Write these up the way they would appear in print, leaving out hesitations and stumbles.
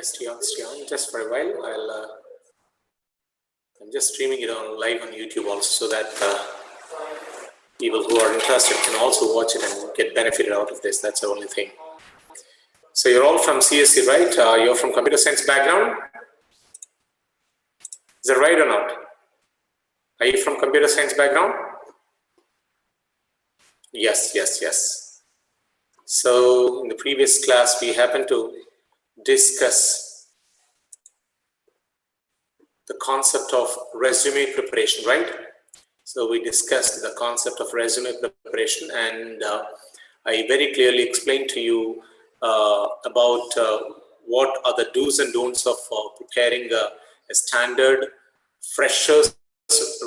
Stay on just for a while. I'm just streaming it on live on YouTube also, so that people who are interested can also watch it and get benefited out of this. That's the only thing. So you're all from CSC, right? You're from computer science background. Is that right or not? Are you from computer science background? Yes. So in the previous class, we happened to discuss the concept of resume preparation, right? So we discussed the concept of resume preparation, and I very clearly explained to you about what are the do's and don'ts of preparing a standard fresher's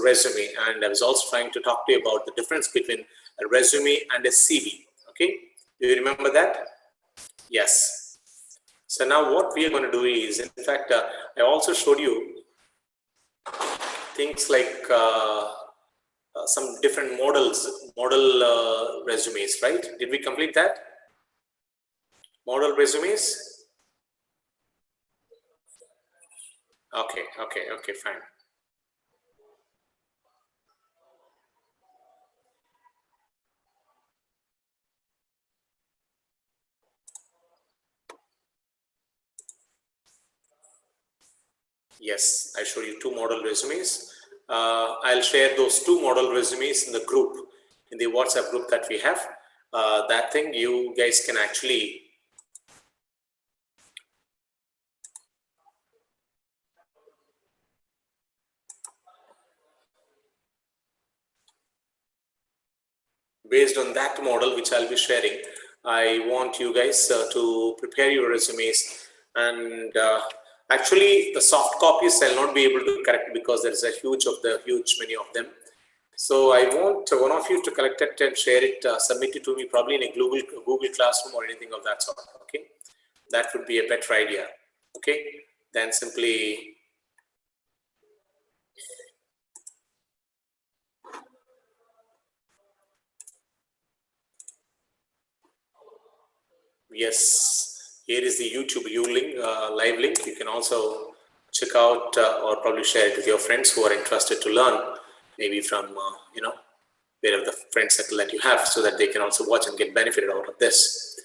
resume, and I was also trying to talk to you about the difference between a resume and a CV. Okay, do you remember that? Yes. So now what we are going to do is, in fact, I also showed you things like some different model resumes, right? Did we complete that? Model resumes? Okay, fine. Yes, I showed you 2 model resumes. I'll share those 2 model resumes in the group, in the WhatsApp group that we have. That thing you guys can actually based on that model which I'll be sharing. I want you guys to prepare your resumes, and actually the soft copies I'll not be able to correct because there's a huge many of them. So I want one of you to collect it and share it, submit it to me probably in a Google Classroom or anything of that sort. Okay, that would be a better idea. Okay, then simply yes, here is the YouTube live link. You can also check out or probably share it with your friends who are interested to learn, maybe from wherever the friend circle that you have, so that they can also watch and get benefited out of this.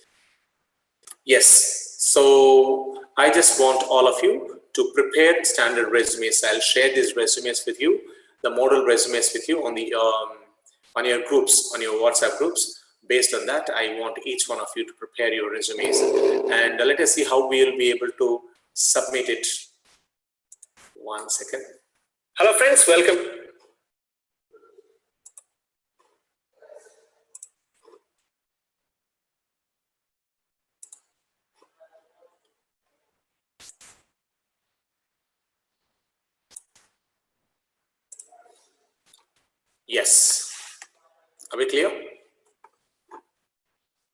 Yes, so I just want all of you to prepare standard resumes. I'll share these resumes with you, the model resumes with you on the on your groups, on your WhatsApp groups. Based on that, I want each one of you to prepare your resumes, and let us see how we will be able to submit it. 1 second. Hello friends, welcome. Yes, are we clear?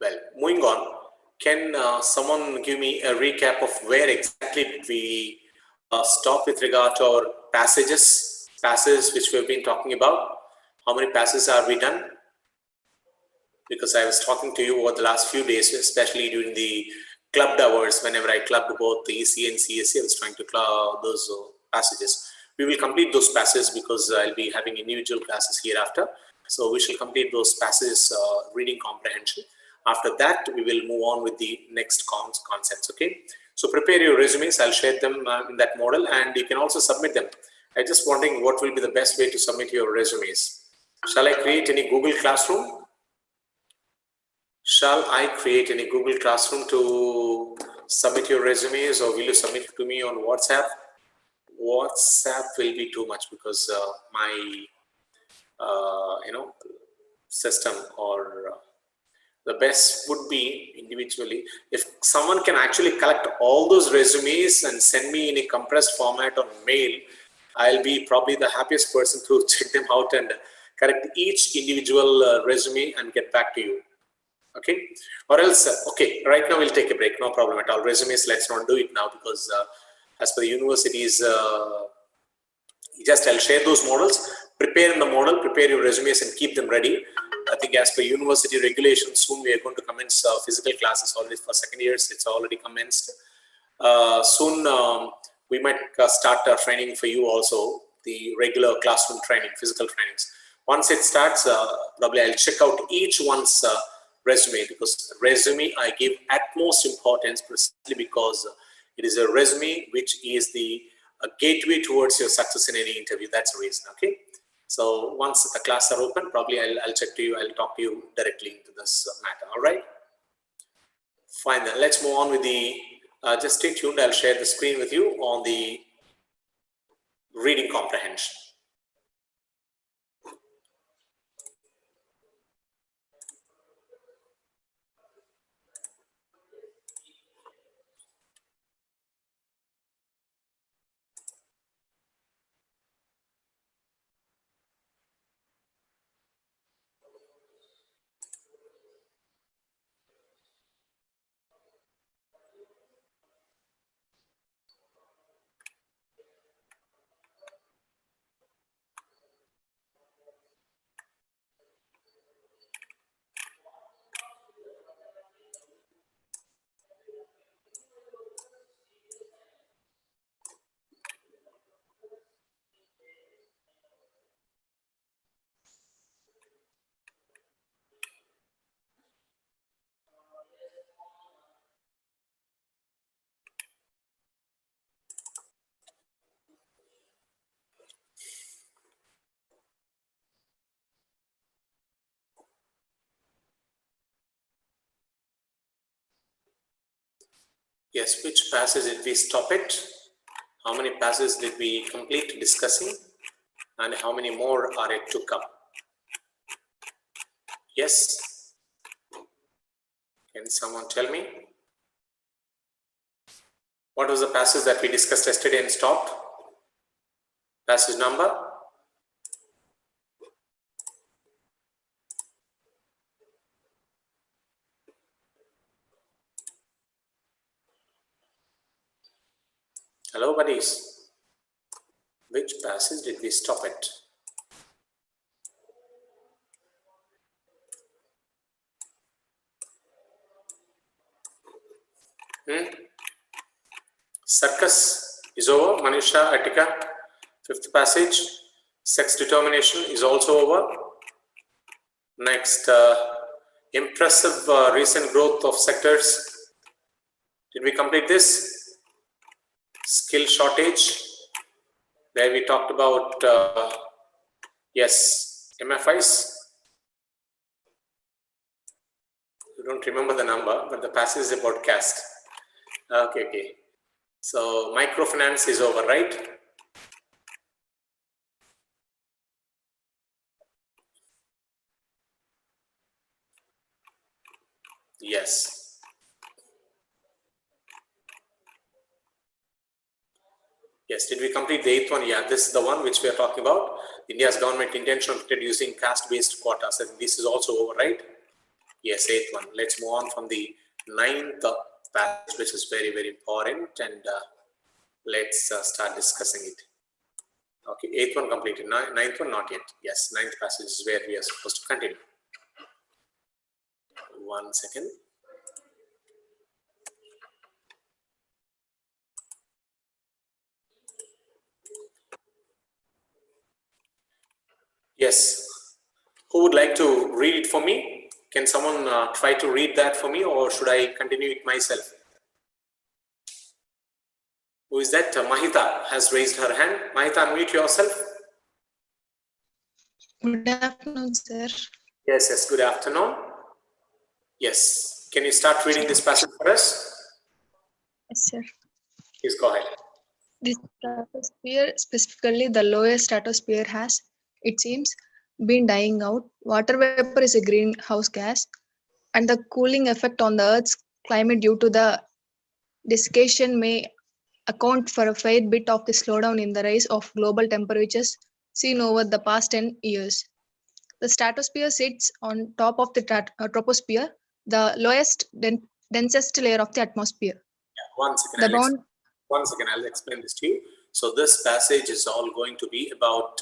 Well, moving on, can someone give me a recap of where exactly did we stop with regard to our passes which we've been talking about? How many passes are we done? Because I was talking to you over the last few days, especially during the clubbed hours, whenever I clubbed both the EC and CSC, I was trying to club those passages. We will complete those passes because I'll be having individual classes hereafter. So we shall complete those passages, reading comprehension. After that, we will move on with the next concepts, okay? So prepare your resumes. I'll share them in that model, and you can also submit them. I'm just wondering what will be the best way to submit your resumes. Shall I create any Google Classroom? Shall I create any Google Classroom to submit your resumes, or will you submit it to me on WhatsApp? WhatsApp will be too much because my system, or the best would be individually. If someone can actually collect all those resumes and send me in a compressed format on mail, I'll be probably the happiest person to check them out and correct each individual resume and get back to you. Okay, or else, okay, right now we'll take a break, no problem at all. Resumes, let's not do it now, because as per the universities, just I'll share those models, prepare in the model, prepare your resumes and keep them ready. I think as per university regulations, soon we are going to commence physical classes already for second years. It's already commenced. Soon we might start training for you also, the regular classroom training, physical trainings. Once it starts, probably I'll check out each one's resume, because resume I give utmost importance precisely because it is a resume which is the gateway towards your success in any interview. That's the reason. Okay. So once the class are open, probably I'll check to you. I'll talk to you directly into this matter. All right. Fine. Then let's move on with the. Just stay tuned. I'll share the screen with you on the reading comprehension. Yes, which passage did we stop it? How many passages did we complete discussing? And how many more are yet to come? Yes? Can someone tell me? What was the passage that we discussed yesterday and stopped? Passage number? Hello, buddies. Which passage did we stop it? Circus is over. Manisha, Attica, fifth passage. Sex determination is also over. Next, impressive recent growth of sectors. Did we complete this? Skill shortage, where we talked about, yes, MFIs. I don't remember the number, but the passage is about caste. Okay. So microfinance is over, right? Yes. Yes, did we complete the eighth one? Yeah, this is the one which we are talking about. India's government intention of using caste-based quotas. And this is also over, right? Yes, eighth one. Let's move on from the ninth passage, which is very, very important. And let's start discussing it. Okay, eighth one completed. Ninth one, not yet. Yes, ninth passage is where we are supposed to continue. 1 second. Yes. Who would like to read it for me? Can someone try to read that for me, or should I continue it myself? Who is that? Mahita has raised her hand. Mahita, unmute yourself. Good afternoon, sir. Yes, good afternoon. Yes. Can you start reading this passage for us? Yes, sir. Please go ahead. The stratosphere, specifically the lowest stratosphere, has, it seems, been dying out. Water vapor is a greenhouse gas, and the cooling effect on the Earth's climate due to the desiccation may account for a fair bit of the slowdown in the rise of global temperatures seen over the past 10 years. The stratosphere sits on top of the troposphere, the lowest, densest layer of the atmosphere. Yeah, 1 second. I'll explain this to you. So this passage is all going to be about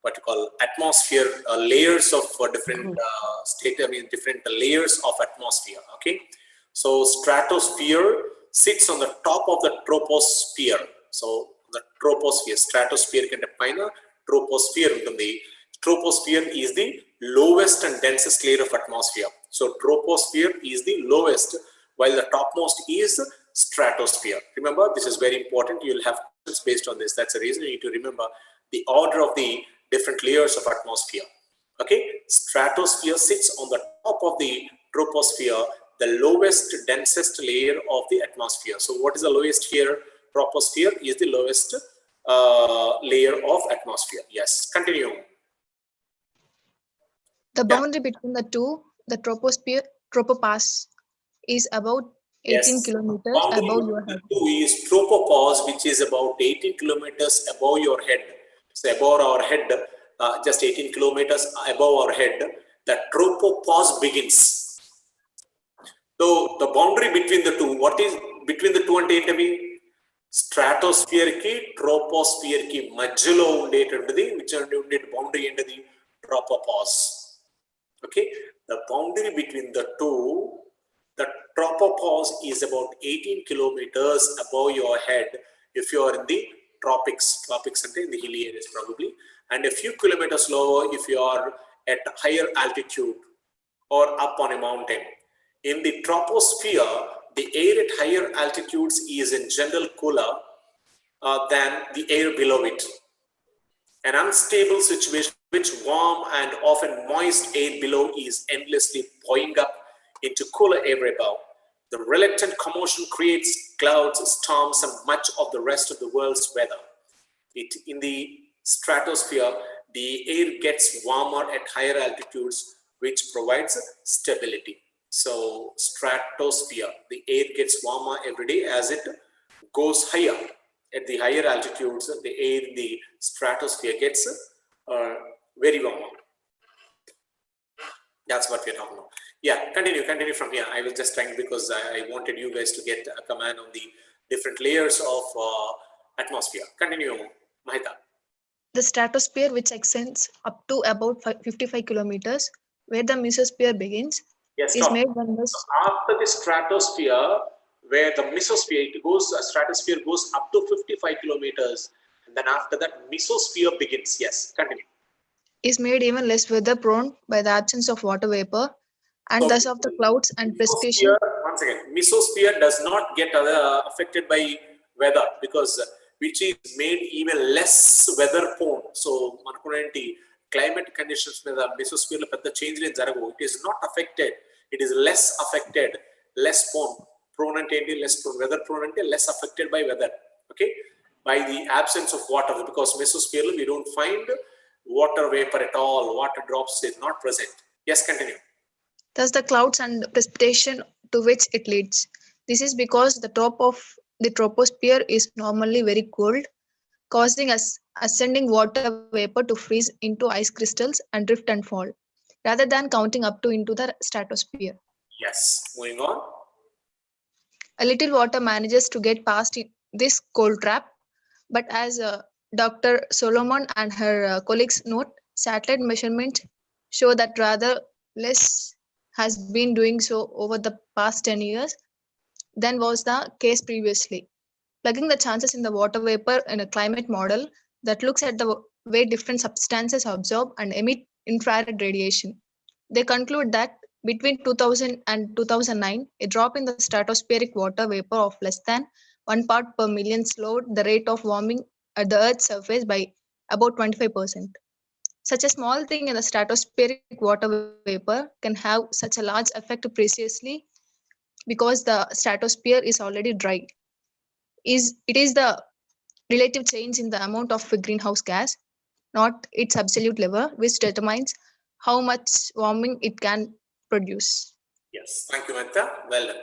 what you call atmosphere, layers of different different layers of atmosphere. Okay. So stratosphere, sits on the top of the troposphere. So the troposphere, stratosphere కంటే పైన troposphere ఉంటుంది. Troposphere is the lowest and densest layer of atmosphere. So troposphere is the lowest, while the topmost is stratosphere. Remember, this is very important. You'll have questions based on this. That's the reason you need to remember the order of the different layers of atmosphere. Okay, stratosphere sits on the top of the troposphere, the lowest, densest layer of the atmosphere. So what is the lowest here? Troposphere is the lowest layer of atmosphere. Yes, continue. The boundary between the two, the troposphere, tropopass, is about 18 kilometers Boundary above your head. two is tropopause, which is about 18 kilometers above your head. So above our head, just 18 kilometers above our head, the tropopause begins. So the boundary between the two, what is between the two and ఏంటవి? Stratosphere కి troposphere కి మధ్యలో ఉండేటది ఉండే boundary ఏంటది? Tropopause. Okay, the boundary between the two, the tropopause is about 18 kilometers above your head if you are in the tropics. Tropics and in the hilly areas probably, and a few kilometers lower if you are at higher altitude or up on a mountain. In the troposphere, the air at higher altitudes is in general cooler than the air below it. An unstable situation which warm and often moist air below is endlessly boiling up into cooler air above. The reluctant commotion creates clouds, storms, and much of the rest of the world's weather. In the stratosphere, the air gets warmer at higher altitudes, which provides stability. So stratosphere, the air gets warmer every day as it goes higher. At the higher altitudes, the air in the stratosphere gets very warm. That's what we're talking about. Yeah, continue from here. I was just trying because I wanted you guys to get a command on the different layers of atmosphere. Continue, Mahita. The stratosphere, which extends up to about 55 kilometers, where the mesosphere begins, yes, is made when the... After the stratosphere, where the mesosphere, stratosphere goes up to 55 kilometers, and then after that, mesosphere begins. Yes, continue. Is made even less weather prone by the absence of water vapor and thus of the clouds and precipitation. Once again, mesosphere does not get affected by weather because which is made even less weather prone. So, manakunti climate conditions meeda mesosphere lo pedda change le jaragu. It is not affected. It is less affected, less prone ante less prone, weather prone ante less affected by weather. Okay, by the absence of water, because mesosphere we don't find water vapor at all. Water drops is not present. Yes, continue. Thus the clouds and precipitation to which it leads. This is because the top of the troposphere is normally very cold, causing ascending water vapor to freeze into ice crystals and drift and fall, rather than counting up to into the stratosphere. Yes, moving on. A little water manages to get past this cold trap, but as Dr. Solomon and her colleagues note, satellite measurements show that rather less has been doing so over the past 10 years than was the case previously, plugging the chances in the water vapor in a climate model that looks at the way different substances absorb and emit infrared radiation. They conclude that between 2000 and 2009, a drop in the stratospheric water vapor of less than 1 part per million slowed the rate of warming at the Earth's surface by about 25%. Such a small thing in the stratospheric water vapor can have such a large effect precisely because the stratosphere is already dry. It is the relative change in the amount of greenhouse gas, not its absolute level, which determines how much warming it can produce. Yes, thank you, Mehta. Well done.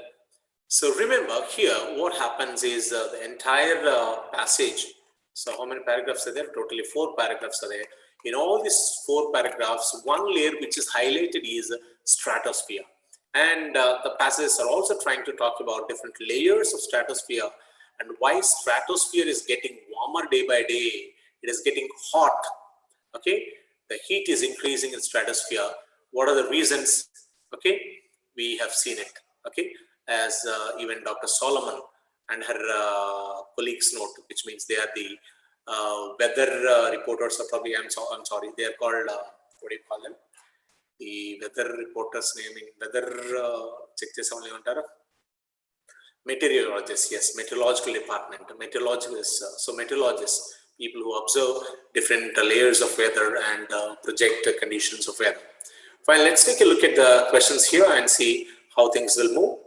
So remember here, what happens is the entire passage. So how many paragraphs are there? Totally 4 paragraphs are there. In all these 4 paragraphs, one layer which is highlighted is stratosphere. And the passages are also trying to talk about different layers of stratosphere and why stratosphere is getting warmer day by day. It is getting hot. Okay, the heat is increasing in stratosphere. What are the reasons? Okay, we have seen it. Okay, as even Dr. Solomon and her colleagues note, which means they are the weather reporters, or probably I'm sorry, they are called what do you call them? The weather reporters naming weather check this only on meteorologists. Yes, meteorological department. Meteorologists. So meteorologists, people who observe different layers of weather and project conditions of weather. Fine, let's take a look at the questions here and see how things will move.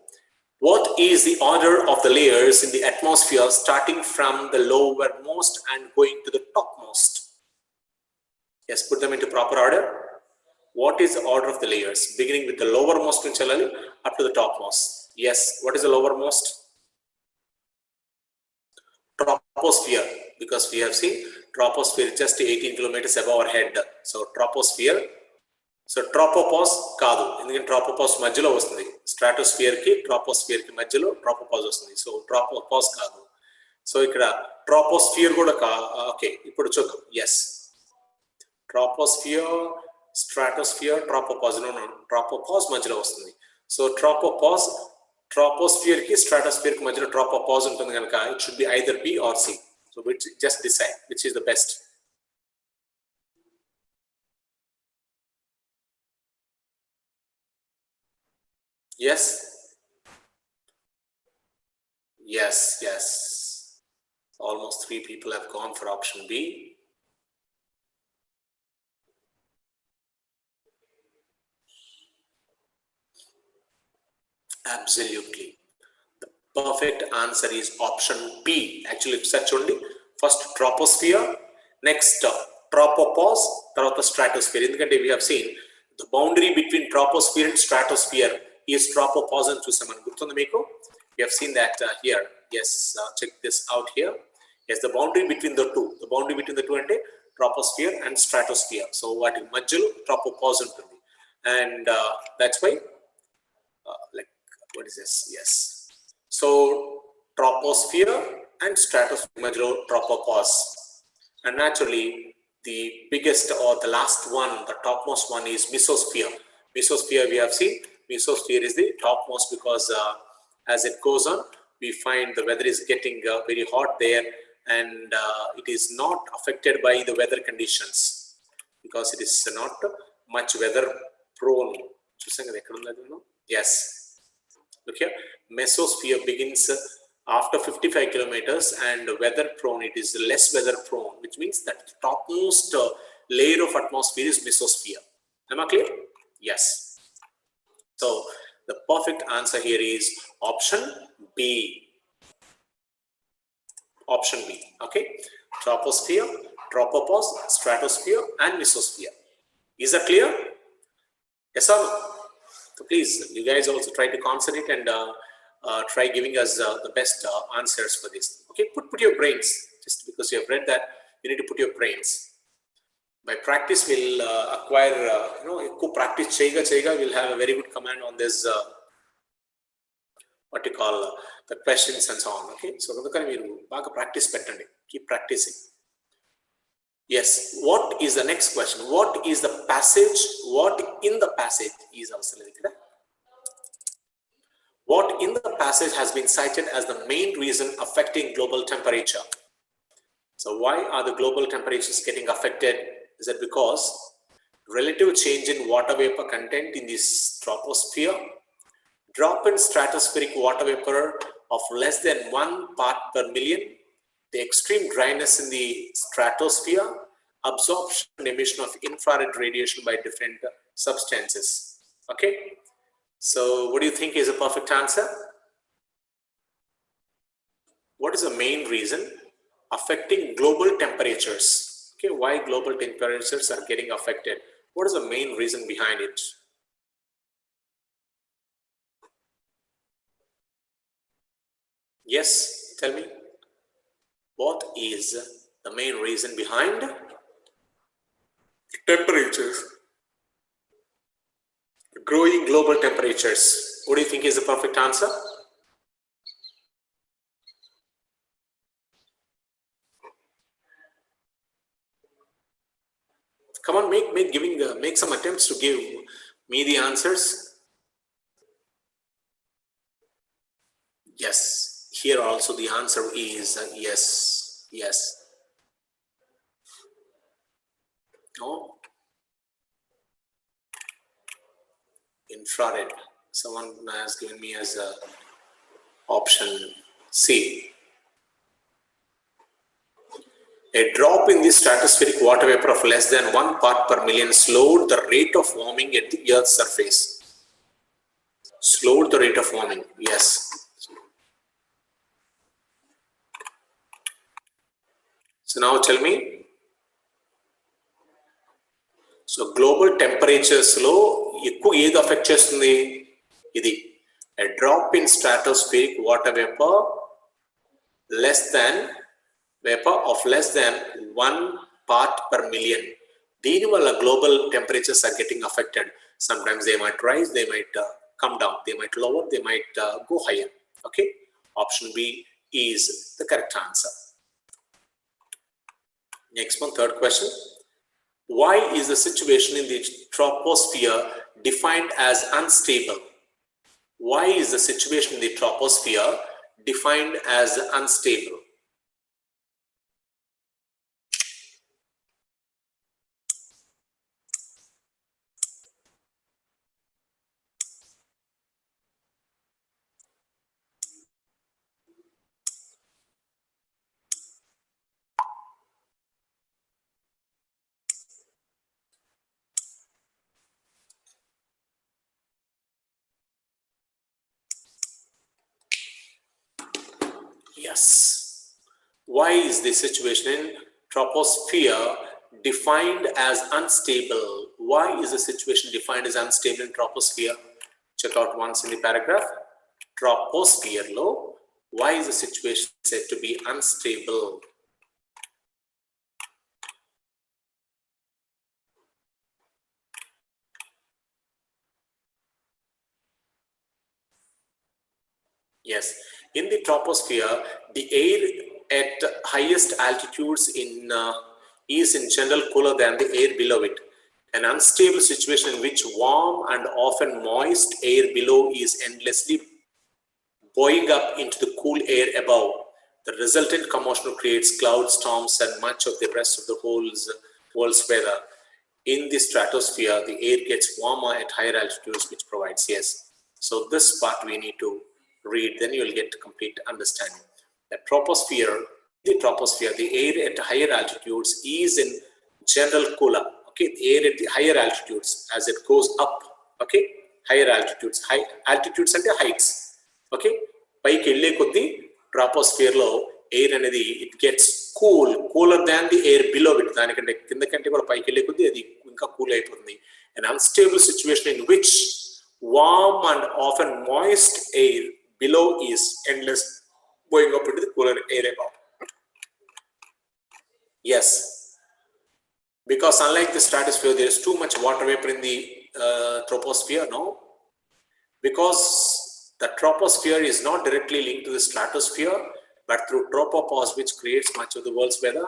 What is the order of the layers in the atmosphere starting from the lowermost and going to the topmost? Yes, put them into proper order. What is the order of the layers? Beginning with the lowermost up to the topmost. Yes, what is the lowermost? Troposphere, because we have seen troposphere just 18 kilometers above our head. So troposphere. So tropopause కాదు, ఎందుకంటే tropopause మధ్యలో వస్తుంది. Stratosphere కి troposphere కి మధ్యలో tropopause వస్తుంది. So tropopause కాదు. So ఇక్కడ troposphere కూడా ఓకే, ఇప్పుడు చూద్దాం. Yes, troposphere, stratosphere, tropopause. No, tropopause మధ్యలో వస్తుంది. So troposphere కి stratosphere కి మధ్యలో tropopause ఉంటుంది కనుక it should be either B or C. So which, just decide which is the best. Yes. Yes. Almost 3 people have gone for option B. Absolutely. The perfect answer is option B. Actually, it's such only. First troposphere, next tropopause, tarvata stratosphere. Endukante we have seen the boundary between troposphere and stratosphere is tropopause and chusamanu gurtunda meeku. We have seen that here. Yes, check this out here. Yes, the boundary between the two. The boundary between the two ante troposphere and stratosphere. So what in majjalo tropopause untundi, and that's why like what is this? Yes. So troposphere and stratosphere majjalo tropopause, and naturally the biggest or the last one, the topmost one is mesosphere. Mesosphere we have seen. Mesosphere is the topmost because as it goes on, we find the weather is getting very hot there, and it is not affected by the weather conditions because it is not much weather prone. Yes. Look here, mesosphere begins after 55 kilometers and weather prone, it is less weather prone, which means that the topmost layer of atmosphere is mesosphere. Am I clear? Yes. So the perfect answer here is option B. Option B. Okay. Troposphere, tropopause, stratosphere, and mesosphere. Is that clear? Yes or no? So please, you guys also try to concentrate and try giving us the best answers for this. Okay, put your brains. Just because you have read that, you need to put your brains. By practice, we'll acquire, practice chega, we'll have a very good command on this, what you call the questions and so on. Okay, so practice pettandi. Keep practicing. Yes, what is the next question? What is the passage? What in the passage is also what in the passage has been cited as the main reason affecting global temperature? So why are the global temperatures getting affected? Is it because relative change in water vapor content in the troposphere, drop in stratospheric water vapor of less than 1 part per million, the extreme dryness in the stratosphere, absorption and emission of infrared radiation by different substances? Okay, so what do you think is a perfect answer? What is the main reason affecting global temperatures? Okay, why global temperatures are getting affected? What is the main reason behind it? Yes, tell me. What is the main reason behind temperatures? Growing global temperatures. What do you think is the perfect answer? Come on, make some attempts to give me the answers. Yes, Here also the answer is yes. Yes. No. Infrared. Someone has given me as a option C. A drop in the stratospheric water vapor of less than 1 part per million slowed the rate of warming at the Earth's surface. Slowed the rate of warming. Yes. So now tell me. So global temperatures low, it affect chestuni. A drop in stratospheric water vapor of less than 1 part per million. These global temperatures are getting affected. Sometimes they might rise, they might come down, they might lower, they might go higher. Okay, option B is the correct answer. Next one, third question. Why is the situation in the troposphere defined as unstable? Why is the situation in the troposphere defined as unstable? Yes. Why is the situation in troposphere defined as unstable? Why is the situation defined as unstable in troposphere? Check out once in the paragraph. Troposphere low. Why is the situation said to be unstable? Yes, in the troposphere, the air at highest altitudes is in general cooler than the air below it. An unstable situation in which warm and often moist air below is endlessly buoying up into the cool air above. The resultant commotion creates clouds, storms, and much of the rest of the world's weather. In the stratosphere, the air gets warmer at higher altitudes, which provides, yes. So this part we need to read, then you will get complete understanding. The troposphere, the air at higher altitudes is in general cooler. Okay, the air at the higher altitudes as it goes up. Okay, higher altitudes, high altitudes and the heights. Okay, paiki elle koddi troposphere lo air anedi it gets cooler than the air below it. Danikante kinda kante kuda paiki elle koddi adi inka cool ayipotundi. An unstable situation in which warm and often moist air below is endless going up into the cooler air above. Yes, because unlike the stratosphere, there is too much water vapor in the troposphere. No, because the troposphere is not directly linked to the stratosphere, but through tropopause, which creates much of the world's weather.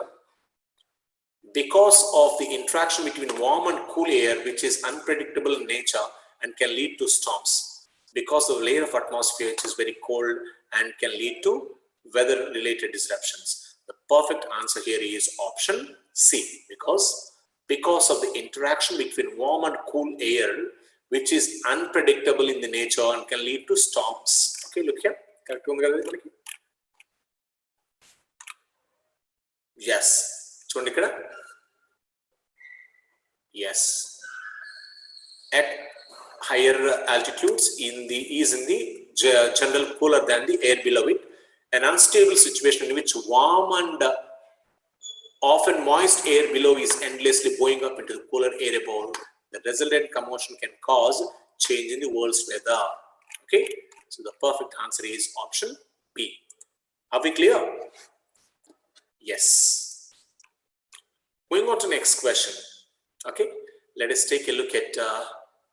Because of the interaction between warm and cool air, which is unpredictable in nature and can lead to storms. Because of the layer of atmosphere, which is very cold and can lead to weather-related disruptions. The perfect answer here is option C, because of the interaction between warm and cool air, which is unpredictable in the nature and can lead to storms. Okay, look here. Yes. Yes. At higher altitudes is in the general cooler than the air below it. An unstable situation in which warm and often moist air below is endlessly buoying up into the cooler air above. The resultant commotion can cause change in the world's weather. Okay, so the perfect answer is option B. Are we clear? Yes. Going on to next question. Okay, let us take a look at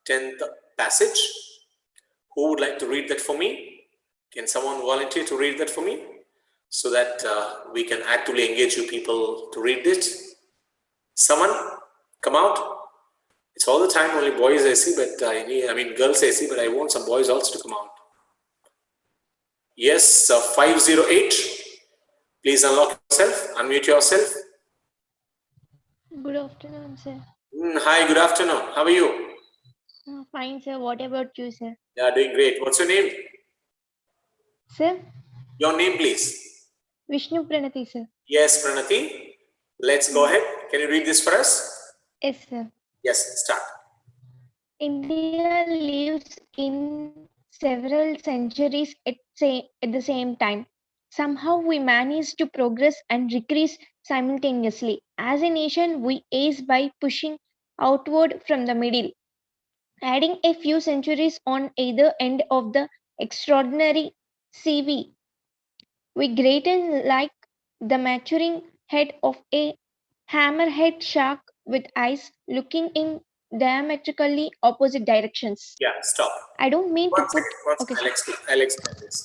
10th passage. Who would like to read that for me? Can someone volunteer to read that for me so that we can actively engage you people to read this? Someone come out. It's all the time only boys I see, but I mean girls I see, but I want some boys also to come out. Yes, 508. Please unlock yourself, unmute yourself. Good afternoon, sir. Hi, good afternoon. How are you? Fine, sir. What about you, sir? Yeah, doing great. What's your name? Sir? Your name, please. Vishnu Pranati, sir. Yes, Pranati. Let's go ahead. Can you read this for us? Yes, sir. Yes, start. India lives in several centuries at the same time. Somehow we manage to progress and regress simultaneously. As a nation, we ace by pushing outward from the middle, adding a few centuries on either end of the extraordinary CV. We greaten like the maturing head of a hammerhead shark with eyes looking in diametrically opposite directions. Yeah, stop. I don't mean to One put. second, one Okay, second. sir. I'll explain this.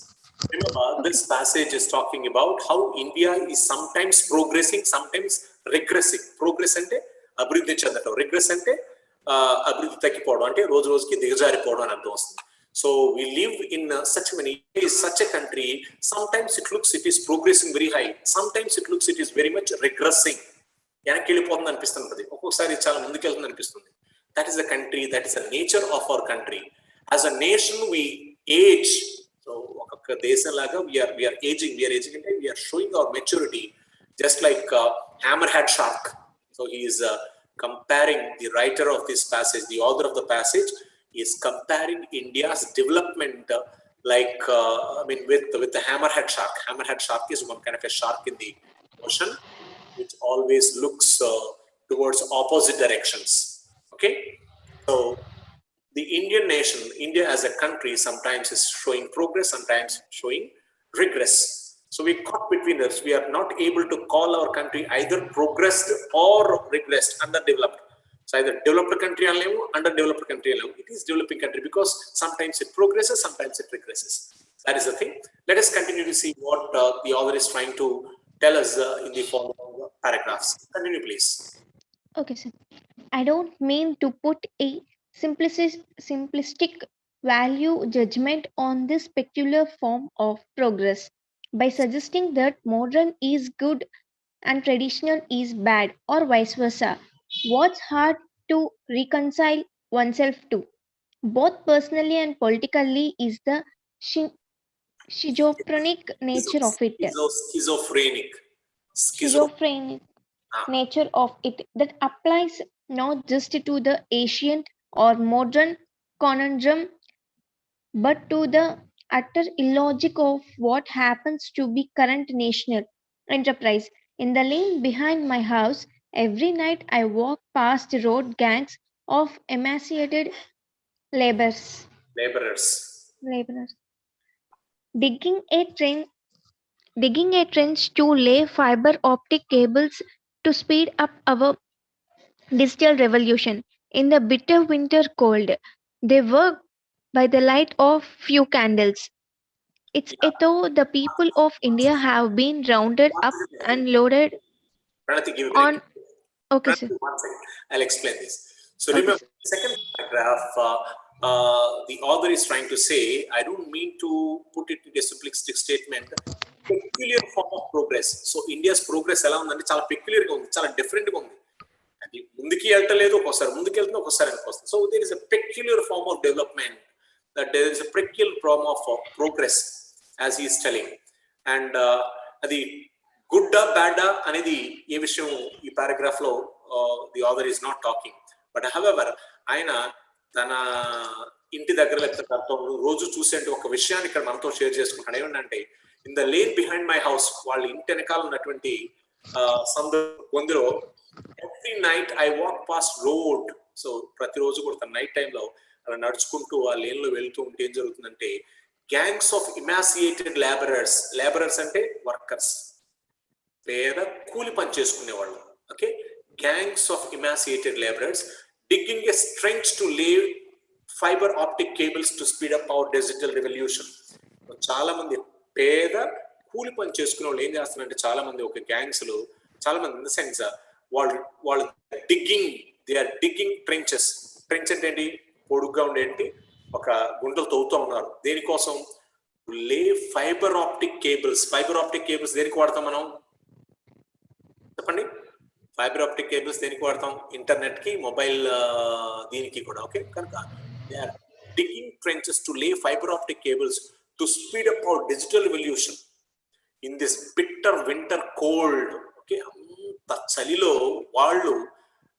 Remember, Okay. this passage is talking about how India is sometimes progressing, sometimes regressing. Progress ante abhriddhi చెందటం, regress ante abhriddhi తగ్గిపోవడం, అంటే రోజు రోజుకి దిగజారిపోవడం అని అర్థం వస్తుంది. So we live in such a country. Sometimes it looks it is progressing very high. Sometimes it looks it is very much regressing. వెనక్కి వెళ్ళిపోతుంది అనిపిస్తుంది, ఒక్కొక్కసారి చాలా ముందుకెళ్తుంది అనిపిస్తుంది. That is the country, that is the nature of our country. As a nation, we age. So, we are aging. And we are showing our maturity, just like hammerhead shark. So he is comparing, the writer of this passage, the author of the passage, is comparing India's development, with the hammerhead shark. Hammerhead shark is one kind of a shark in the ocean, which always looks towards opposite directions. Okay, so the Indian nation, India as a country, sometimes is showing progress, sometimes showing regress. So we caught between us. We are not able to call our country either progressed or regressed, underdeveloped. So either developed country or underdeveloped country. It is developing country because sometimes it progresses, sometimes it regresses. That is the thing. Let us continue to see what the author is trying to tell us in the following paragraphs. Continue, please. Okay, sir. I don't mean to put a simplistic value judgment on this peculiar form of progress by suggesting that modern is good and traditional is bad, or vice versa. What's hard to reconcile oneself to, both personally and politically, is the schizophrenic nature of it. Schizophrenic. Schizophrenic nature of it that applies not just to the ancient or modern conundrum, but to the utter illogic of what happens to be current national enterprise. In the lane behind my house, every night I walk past road gangs of emaciated laborers, laborers digging a trench to lay fiber optic cables to speed up our digital revolution. In the bitter winter cold, they work by the light of few candles. It's as though the people of India have been rounded up and loaded Pranati, give a break. on. Okay, Pranati, sir. 1 second. I'll explain this. So Okay, remember, sir. second paragraph, the author is trying to say, I don't mean to put it in a simplistic statement, peculiar form of progress. So India's progress ఎలా ఉందంటే చాలా peculiar గా ఉంది, చాలా different గా ఉంది. అది ముందుకి వెళ్ళలేదు, ఒకసారి ముందుకు వెళ్తుంది, ఒకసారి వస్తుంది. So there is a peculiar form of development, that there is a peculiar form of progress, as he is telling. And అది గుడ్డా బ్యాడా అనేది ఏ విషయం ఈ పారాగ్రాఫ్ లో the author is not talking. But however ఆయన తన ఇంటి దగ్గర లేకపోతే రోజు చూసే ఒక విషయాన్ని ఇక్కడ మనతో షేర్ చేసుకుంటాడు. ఏమంటే, in the lane behind my house, వాళ్ళ ఇంటి వెనకాల ఉన్నటువంటి గొంతులో, every night I walk pass road. So ప్రతిరోజు కూడా తన నైట్ టైంలో అలా నడుచుకుంటూ ఆ లేన్ లో వెళ్తూ ఉంటే ఏం జరుగుతుందంటే, గ్యాంగ్స్ ఆఫ్ ఇమాసియేటెడ్ లేబరర్స్ అంటే వర్కర్స్, పేద కూలి పని చేసుకునేవాళ్ళు. Okay, gangs of emaciated labourers digging a trench to lay fibre optic cables to speed up our digital revolution. చాలా మంది పేద కూలి పని చేసుకునే వాళ్ళు ఏం చేస్తున్నారంటే, చాలా మంది ఒక గ్యాంగ్స్ లో, చాలా మంది ఇన్ ద సెన్స్ వాళ్ళు they are digging trenches. Trench అంటే ఏంటి? పొడుగ్గా ఉండేంటి ఒక గుంటలు తవ్వుతూ ఉన్నారు. దేనికోసం? lay fiber optic cables. Fiber optic cables దేనికి వాడతాం మనం చెప్పండి? ఫైబర్ ఆప్టిక్ కేబుల్స్ దేనికి వాడతాం? ఇంటర్నెట్ కి, మొబైల్ దీనికి కూడా. ఓకే, కనుక they are digging trenches to lay fiber optic cables to speed up our digital revolution in this bitter winter cold. Okay, అంత చలిలో వాళ్ళు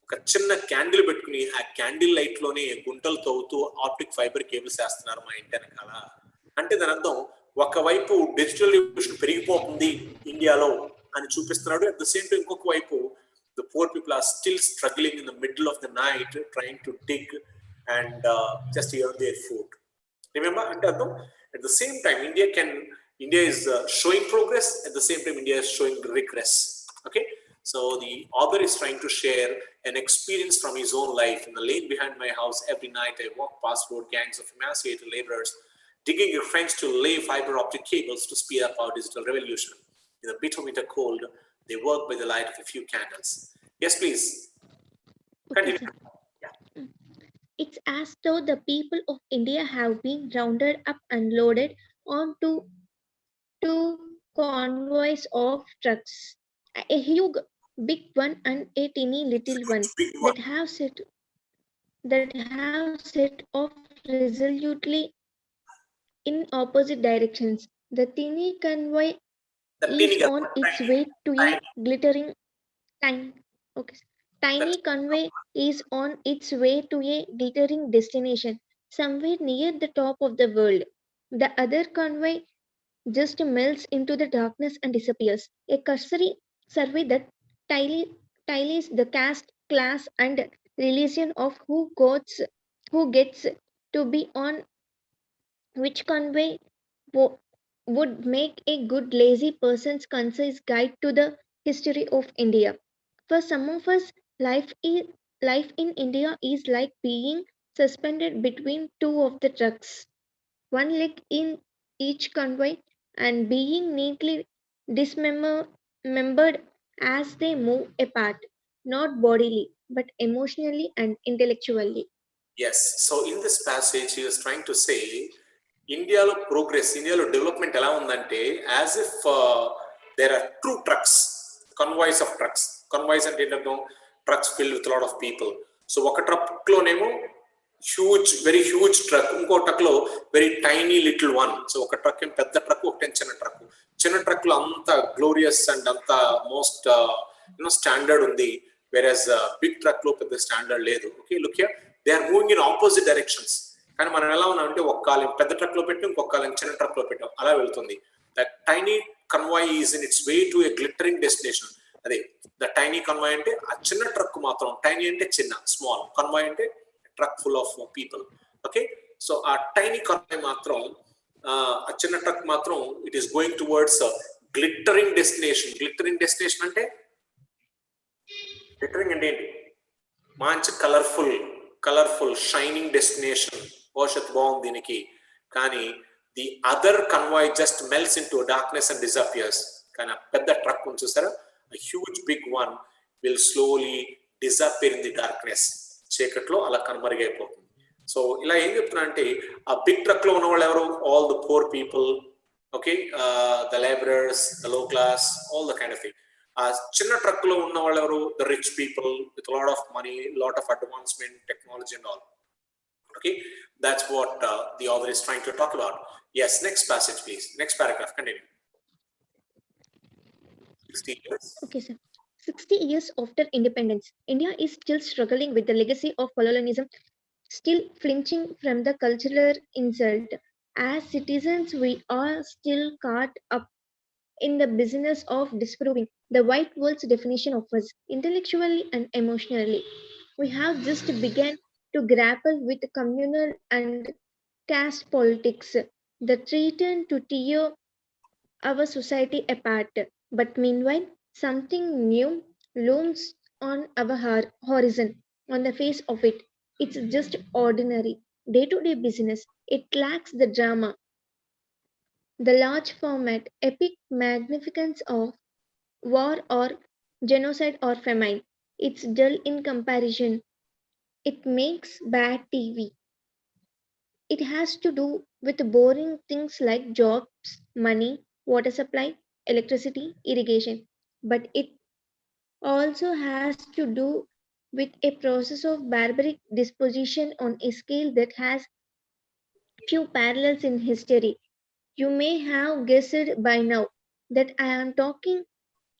ఒక చిన్న క్యాండిల్ పెట్టుకుని ఆ క్యాండిల్ లైట్ లోనే గుంటలు తవ్వుతూ ఆప్టిక్ ఫైబర్ కేబుల్స్ వేస్తున్నారు మా ఇంటి వెనకాల. అంటే దాని అర్థం ఒకవైపు డిజిటల్ రివల్యూషన్ పెరిగిపోతుంది ఇండియాలో అని చూపిస్తున్నాడు. అట్ ద సేమ్ టైం ఇంకొక వైపు the poor people are still struggling in the middle of the night trying to dig and just earn their food. Remember, at the same time India is showing progress, at the same time India is showing regress. Okay, so the author is trying to share an experience from his own life. In the lane behind my house, every night I walk past road gangs of emancipated laborers digging a trench to lay fiber optic cables to speed up our digital revolution. In the bitter winter cold, they work by the light of a few candles. Yes, please. Continue. Yeah. It's as though the people of India have been rounded up and loaded onto two convoys of trucks, a huge big one and a teeny little one that have set off resolutely in opposite directions. The teeny convoy is on its way to a glittering tiny convoy is on its way to a glittering destination somewhere near the top of the world. The other convoy just melts into the darkness and disappears. A cursory survey that tallies the caste, class, and religion of who gets to be on which convoy would make a good lazy person's concise guide to the history of India. For some of us, life in India is like being suspended between two of the trucks, one leg in each convoy, and being neatly dismembered as they move apart, not bodily, but emotionally and intellectually. Yes, so in this passage he was trying to say ఇండియాలో progress, ఇండియాలో development ఎలా ఉందంటే as if there are two trucks, convoys of trucks. Convoys అంటే ఏంటంటే trucks filled with lot of people. So ఒక truck లోనేమో huge, very huge truck, ఇంకో truck లో very tiny little one. So ఒక ట్రక్ ఏం పెద్ద ట్రక్, ఒకటే చిన్న ట్రక్. చిన్న ట్రక్ లో అంత గ్లోరియస్ అండ్ అంత మోస్ట్ స్టాండర్డ్ ఉంది, వెరాజ్ బిగ్ ట్రక్ లో పెద్ద స్టాండర్డ్ లేదు. Okay, look here, they are moving in opposite directions. కానీ మనం ఎలా ఉన్నామంటే ఒక కాలం పెద్ద ట్రక్ లో పెట్టాం, ఇంకొక కాలం చిన్న ట్రక్ లో పెట్టాం, అలా వెళ్తుంది. That tiny convoy is in its way to a glittering destination. అదే ద టైనీ కన్వాయ్ అంటే ఆ చిన్న ట్రక్ మాత్రం, టైనీ అంటే చిన్న, స్మాల్, కన్వాయ్ అంటే truck full of people. Okay, so ఆ టైనీ కన్వాయ్ మాత్రం, ఆ చిన్న ట్రక్ మాత్రం it is going towards glittering destination. Glittering destination అంటే, గ్లిటరింగ్ అంటే ఏంటి? మంచి కలర్ఫుల్ షైనింగ్ డెస్టినేషన్. భవిష్యత్ బాగుంది దీనికి. కానీ the other convoy just melts into darkness and disappears. కానీ ఆ పెద్ద ట్రక్ ఉంది చూసారా, huge big one will slowly disappear in the darkness. చీకట్లో అలా కనుమరుగైపోతుంది. సో ఇలా ఏం చెప్తున్నా అంటే, ఆ బిగ్ ట్రక్ లో ఉన్న వాళ్ళు ఎవరు? All the poor people, okay, the labourers, the low class, all the kind of thing. ఆ చిన్న ట్రక్ లో ఉన్న వాళ్ళు ఎవరు? The rich people with lot of money, lot of advancement, technology and all. Okay, that's what the author is trying to talk about. Yes, next passage please, next paragraph, continue. 60 years. Okay, sir. 60 years after independence, India is still struggling with the legacy of colonialism, still flinching from the cultural insult. As citizens, we are still caught up in the business of disproving the white world's definition of us, intellectually and emotionally. We have just begun to grapple with communal and caste politics that threaten to tear our society apart. But meanwhile, something new looms on our horizon. On the face of it, it's just ordinary, day to day business. It lacks the drama, the large format, epic magnificence of war or genocide or famine. It's dull in comparison. It makes bad TV. It has to do with boring things like jobs, money, water supply, electricity, irrigation. But it also has to do with a process of barbaric disposition on a scale that has few parallels in history. You may have guessed by now that I am talking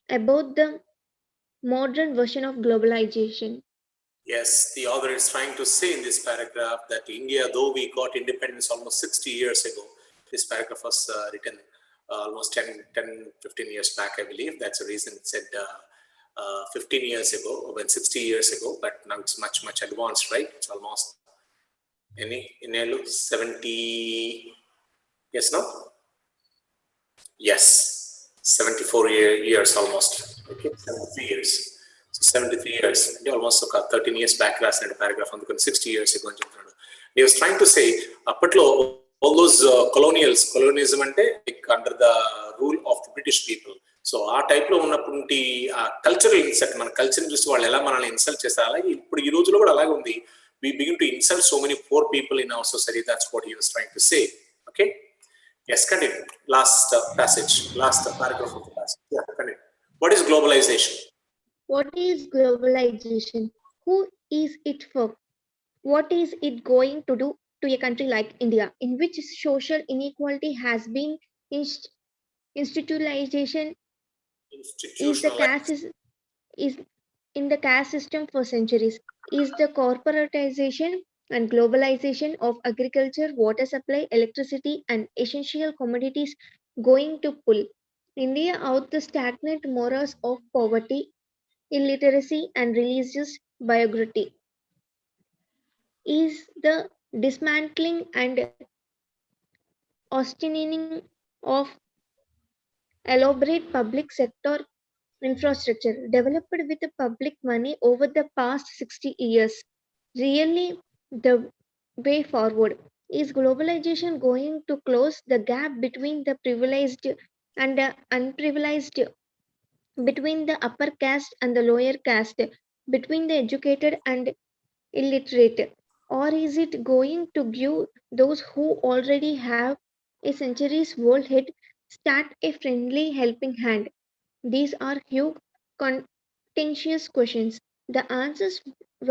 about the modern version of globalization. Yes, the author is trying to say in this paragraph that India, though we got independence almost 60 years ago, this paragraph was written almost 15 years back, I believe. That's the reason it said 15 years ago, when 60 years ago, but now it's much, much advanced, right? It's almost any 70, yes, no? Yes, 74 years almost, okay, 73 years. So 73 years, almost 13 years back, last paragraph on the 60 years ago. He was trying to say, all those colonialism like under the rule of the British people. So ఆ type లో ఉన్నటువంటి cultural insult, మన culture చూసి వాళ్ళు ఎలా మనల్ని insult చేస్తారు, అలాగే ఇప్పుడు ఈ రోజులో కూడా అలాగే ఉంది. We begin to insult so many poor people in our society. That's what he was trying to say. Okay. Yes, continue. Last passage, last paragraph of the passage. Yeah, continue. What is globalization? What is globalization? Who is it for? What is it going to do to a country like India, in which social inequality has been institutionalization is the is in the caste system for centuries? Is the corporatization and globalization of agriculture, water supply, electricity, and essential commodities going to pull India out the stagnant morass of poverty, illiteracy, and religious bigotry? Is the dismantling and auctioning of elaborate public sector infrastructure developed with public money over the past 60 years really the way forward? Is globalization going to close the gap between the privileged and the unprivileged, between the upper caste and the lower caste, between the educated and illiterate? Or is it going to give those who already have a century's old head start a friendly helping hand? These are huge contentious questions. The answers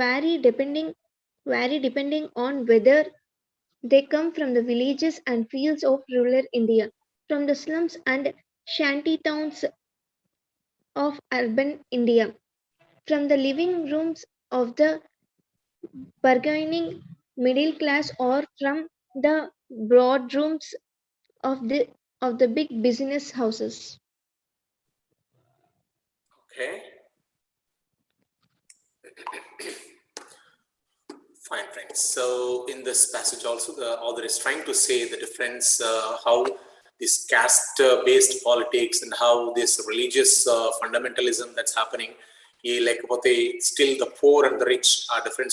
vary depending on whether they come from the villages and fields of rural India, from the slums and shanty towns of urban India, from the living rooms of the bargaining middle class, or from the boardrooms of the big business houses. Okay. Fine, friends. So in this passage also, the author is trying to say the difference, how this caste-based politics and how this religious fundamentalism that's happening, like still the poor and the rich are different.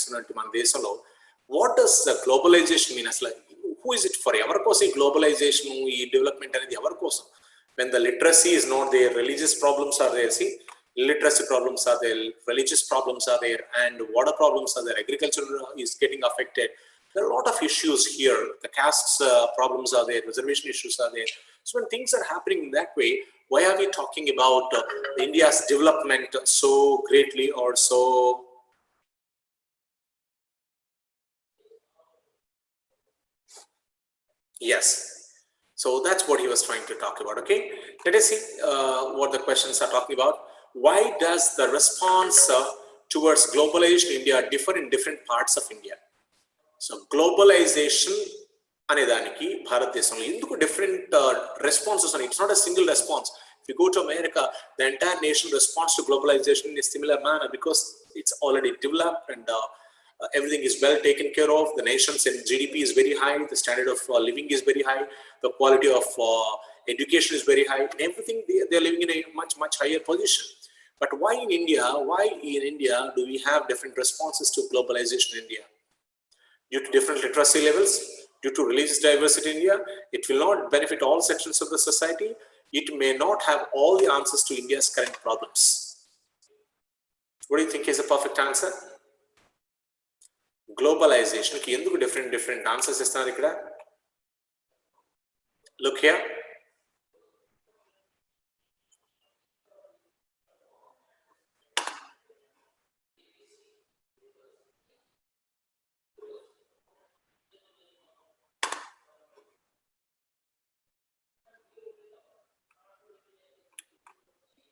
What does the globalization mean? As like, who is it for? Globalization, development, when the literacy is not there, religious problems are there. See, literacy problems are there, religious problems are there, and water problems are there. Agriculture is getting affected. There are a lot of issues here. The caste problems are there, reservation issues are there. So when things are happening in that way, why are we talking about India's development so greatly or so? Yes. So that's what he was trying to talk about. Okay, let us see what the questions are talking about. Why does the response towards globalization in India differ in different parts of India? So globalization అనేదానికి భారతదేశంలో ఎందుకు different responses ఉన్నాయి? It's not a single response. If you go to America, the entire nation responds to globalization in a similar manner because it's already developed and everything is well taken care of. The nation's GDP is very high. The standard of living is very high. The quality of education is very high. And everything, they're living in a much, much higher position. But why in India do we have different responses to globalization in India? Due to different literacy levels, due to religious diversity in India, it will not benefit all sections of the society. It may not have all the answers to India's current problems. What do you think is a perfect answer? Globalization ki enduku different answers istunaru ikkada. Look here.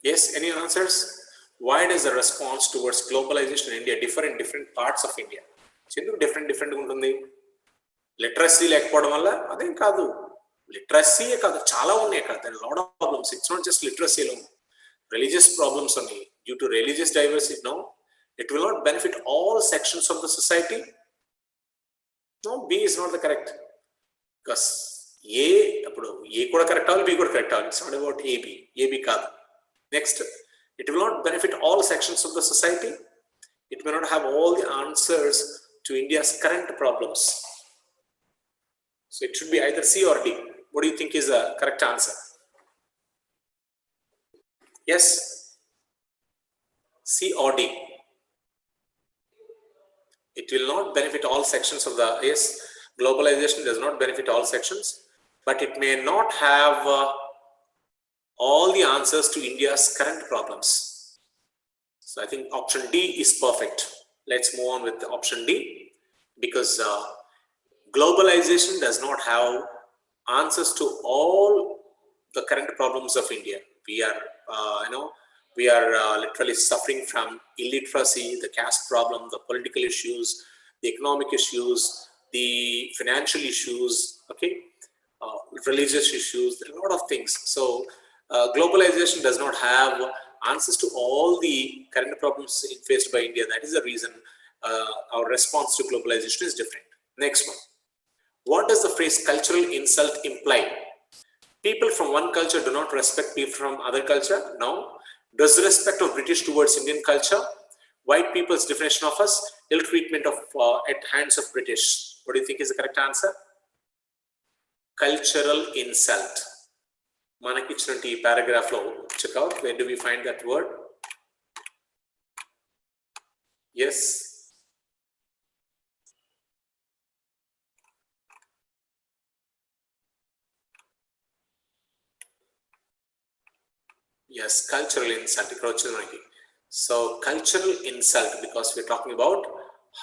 Yes, any answers? Why does the response towards globalization in India differ in different parts of India? Enduku different untundi? Literacy lekapodam valla adem kaadu. Literacy kaadu chaala unnai kada. There are a lot of problems. It's not just literacy alone. Religious problems only. Due to religious diversity, no, it will not benefit all sections of the society. No, B is not the correct. Because A, A kuda correct avali, B kuda correct avali. It's not about AB. AB kaadu. Next, it will not benefit all sections of the society. It may not have all the answers to India's current problems. So it should be either C or D. What do you think is the correct answer? Yes? C or D? It will not benefit all sections of the, yes, globalization does not benefit all sections, but it may not have all the answers to India's current problems. So I think option D is perfect. Let's move on with option D, because globalization does not have answers to all the current problems of India. We are, literally suffering from illiteracy, the caste problem, the political issues, the economic issues, the financial issues, okay, religious issues. There are a lot of things. So globalization does not have answers to all the current problems faced by India. That is the reason our response to globalization is different. Next one. What does the phrase cultural insult imply? People from one culture do not respect people from other culture? No. Does the respect of British towards Indian culture? White people's definition of us? Ill treatment of at hands of British. What do you think is the correct answer? Cultural insult. Manakichinanti paragraph lo check out. Where do we find that word? Yes. Yes, cultural insult. So cultural insult, because we're talking about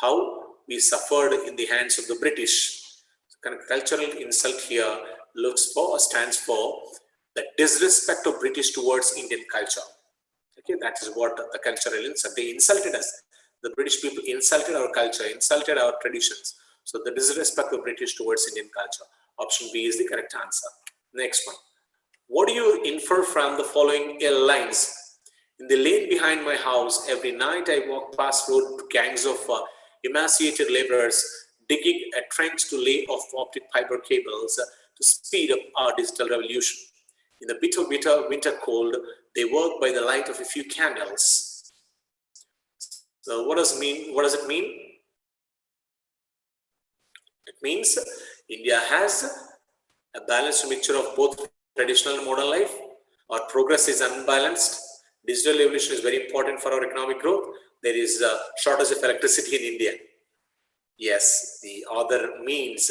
how we suffered in the hands of the British. So cultural insult here stands for the disrespect of British towards Indian culture. Okay, that is what the cultural insult. They insulted us. The British people insulted our culture, insulted our traditions. So the disrespect of British towards Indian culture. Option B is the correct answer. Next one. What do you infer from the following lines? In the lane behind my house, every night I walk past road gangs of emaciated laborers digging a trench to lay off optic fiber cables to speed up our digital revolution. In the bitter winter cold, they work by the light of a few candles. So what does it mean? It means India has a balanced mixture of both traditional and modern life. Our progress is unbalanced. Digital evolution is very important for our economic growth. There is a shortage of electricity in India. Yes, the other means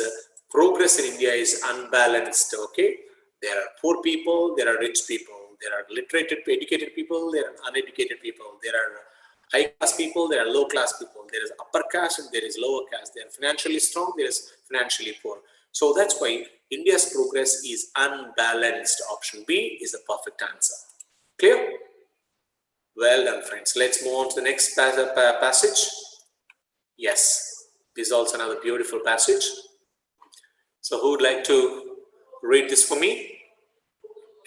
progress in India is unbalanced. Okay, there are poor people, there are rich people, there are literate, educated people, there are uneducated people, there are high class people, there are low class people, there is upper caste and there is lower caste, they are financially strong, there is financially poor. So that's why India's progress is unbalanced. Option B is the perfect answer. Clear? Well done, friends. Let's move on to the next passage. Yes, this is also another beautiful passage. So who would like to read this for me?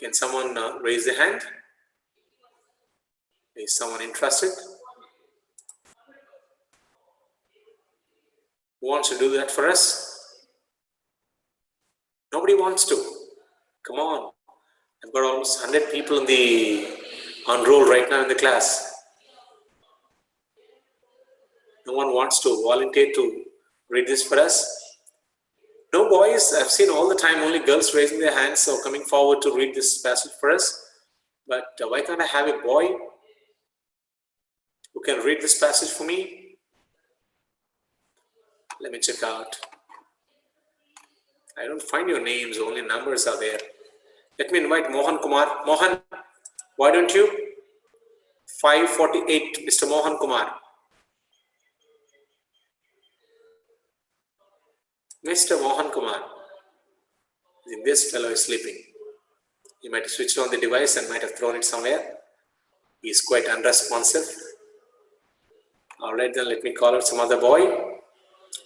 Can someone raise their hand? Is someone interested? Who wants to do that for us? Nobody wants to. Come on. I've got almost 100 people on roll right now in the class. No one wants to volunteer to read this for us? No, boys. I've seen all the time only girls raising their hands, so coming forward to read this passage for us. But why can't I have a boy who can read this passage for me? Let me check out. I don't find your names, only numbers are there. Let me invite Mohan Kumar. Mohan, why don't you? 548, Mr. Mohan Kumar. Mr. Mohan Kumar. This fellow is sleeping. He might have switched on the device and might have thrown it somewhere. He is quite unresponsive. All right, then let me call out some other boy.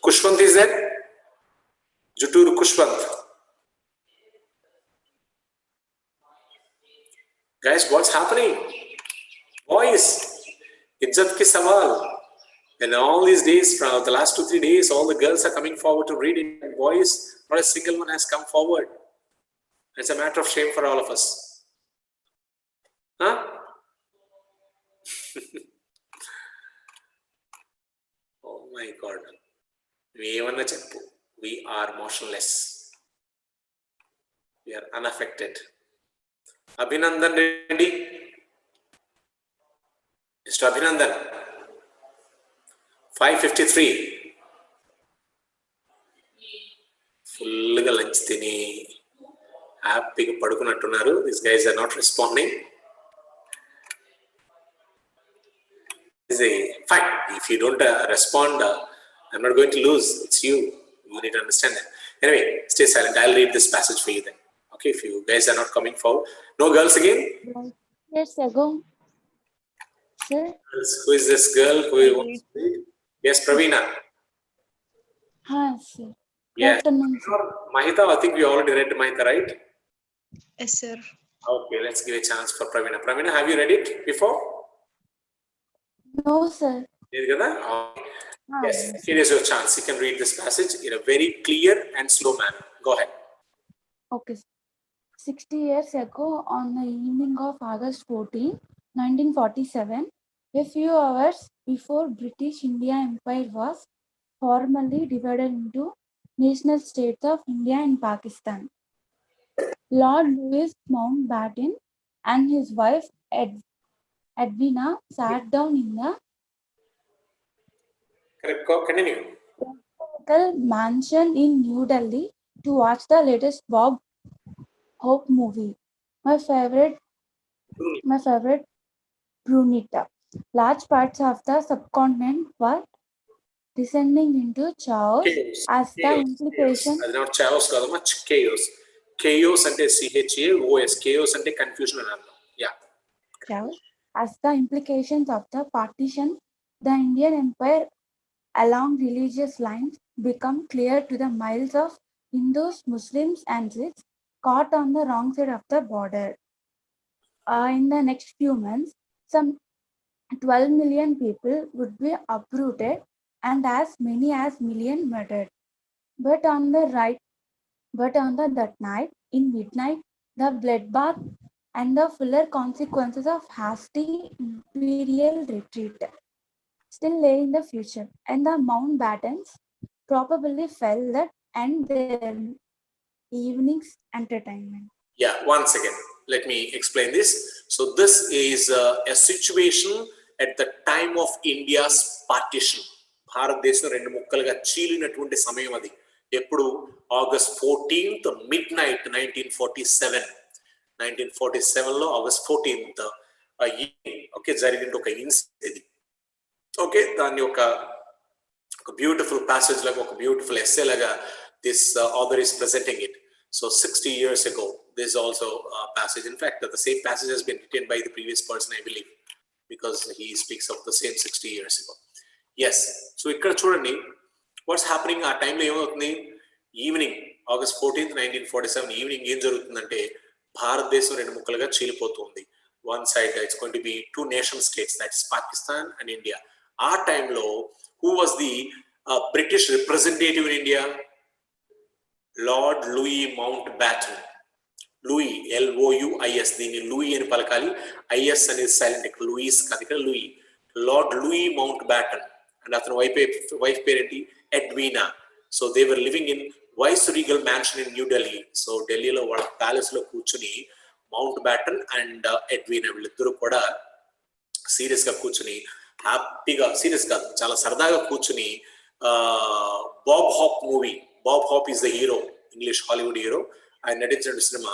Kushwant is there? Jutur Kushwant. Guys, what's happening? Boys, Izzat ki sawal. And all these days, from the last 2-3 days, all the girls are coming forward to read it. And boys, not a single one has come forward. It's a matter of shame for all of us. Huh? Oh my God. We are motionless. We are unaffected. Abhinandan Reddy. Mr. Abhinandan. 553. Full lunch tini. Happy padukunattunnaru. These guys are not responding. Fine. If you don't respond, I'm not going to lose. It's you. You need to understand that. Anyway, stay silent. I'll read this passage for you then. Okay, if you guys are not coming forward. No girls again? Yes, sir. Go. Sir? Who is this girl who wants to read? Yes, Praveena. Hi, sir. Yes. Good afternoon, sir. Mahita, I think we already read Mahita, right? Yes, sir. Okay, let's give a chance for Praveena. Praveena, have you read it before? No, sir. Yes, here is your chance. You can read this passage in a very clear and slow manner. Go ahead. Okay. 60 years ago, on the evening of August 14, 1947, a few hours before British India Empire was formally divided into national states of India and Pakistan, Lord Louis Mountbatten and his wife Edwina sat down in the Continue. mansion in New Delhi to watch the latest Bob Hope movie. My favorite Brunita. Large parts of the subcontinent were descending into chaos as the implication. That's not chaos, much chaos. Chaos and CHAOS. Chaos and confusion. Yeah. Chaos as the implications of the partition, the Indian Empire along religious lines become clear to the miles of Hindus, Muslims, and Sikhs caught on the wrong side of the border. In the next few months, some 12 million people would be uprooted and as many as million murdered. But on that night, in midnight, the bloodbath and the fuller consequences of hasty imperial retreat still lay in the future, and the Mountbattens probably felt that end their evening's entertainment. Yeah, once again, let me explain this. So this is a situation at the time of India's partition. భారతదేశం రెండు ముక్కలుగా చీలినటువంటి సమయం అది. ఎప్పుడు August 14th midnight 1947 లో August 14th okay జరిగిన ఒక incident ఇది. ఓకే దాన్ని ఒక బ్యూటిఫుల్ ప్యాసేజ్ లాగా ఒక బ్యూటిఫుల్ ఎస్సే లాగా this author is presenting it. So 60 years ago, this is also a passage. In fact, the same passage has been written by the previous person, I believe, because he speaks of the same 60 years ago. Yes. So ikkada chudandi, what's happening at time lo em avutundi? Evening, August 14th, 1947 evening em jarugutundante భారతదేశం రెండు ముక్కలుగా చీలిపోతుంది. One side it's going to be two nation states, that's Pakistan and India. Our time lo who was the British representative in India? Lord Louis Mountbatten. Louis, L-O-U-I-S. దీన్ని Louis అని పలకాలి. I-S అనేది silent. Louis కాదు, ఇక్కడ Louis. Lord Louis Mountbatten. And అతని wife పేరేంటి? Edwina. So they were living in Viceregal Mansion in New Delhi. So ఢిల్లీలో వాళ్ళ ప్యాలెస్ లో కూర్చుని Mountbatten అండ్ Edwina వీళ్ళిద్దరూ కూడా సీరియస్ గా కూర్చుని హ్యాపీగా, సీరియస్ కాదు చాలా సరదాగా కూర్చుని Bob Hope movie. Bob hop is the hero, English Hollywood hero. ఆయన నటించిన సినిమా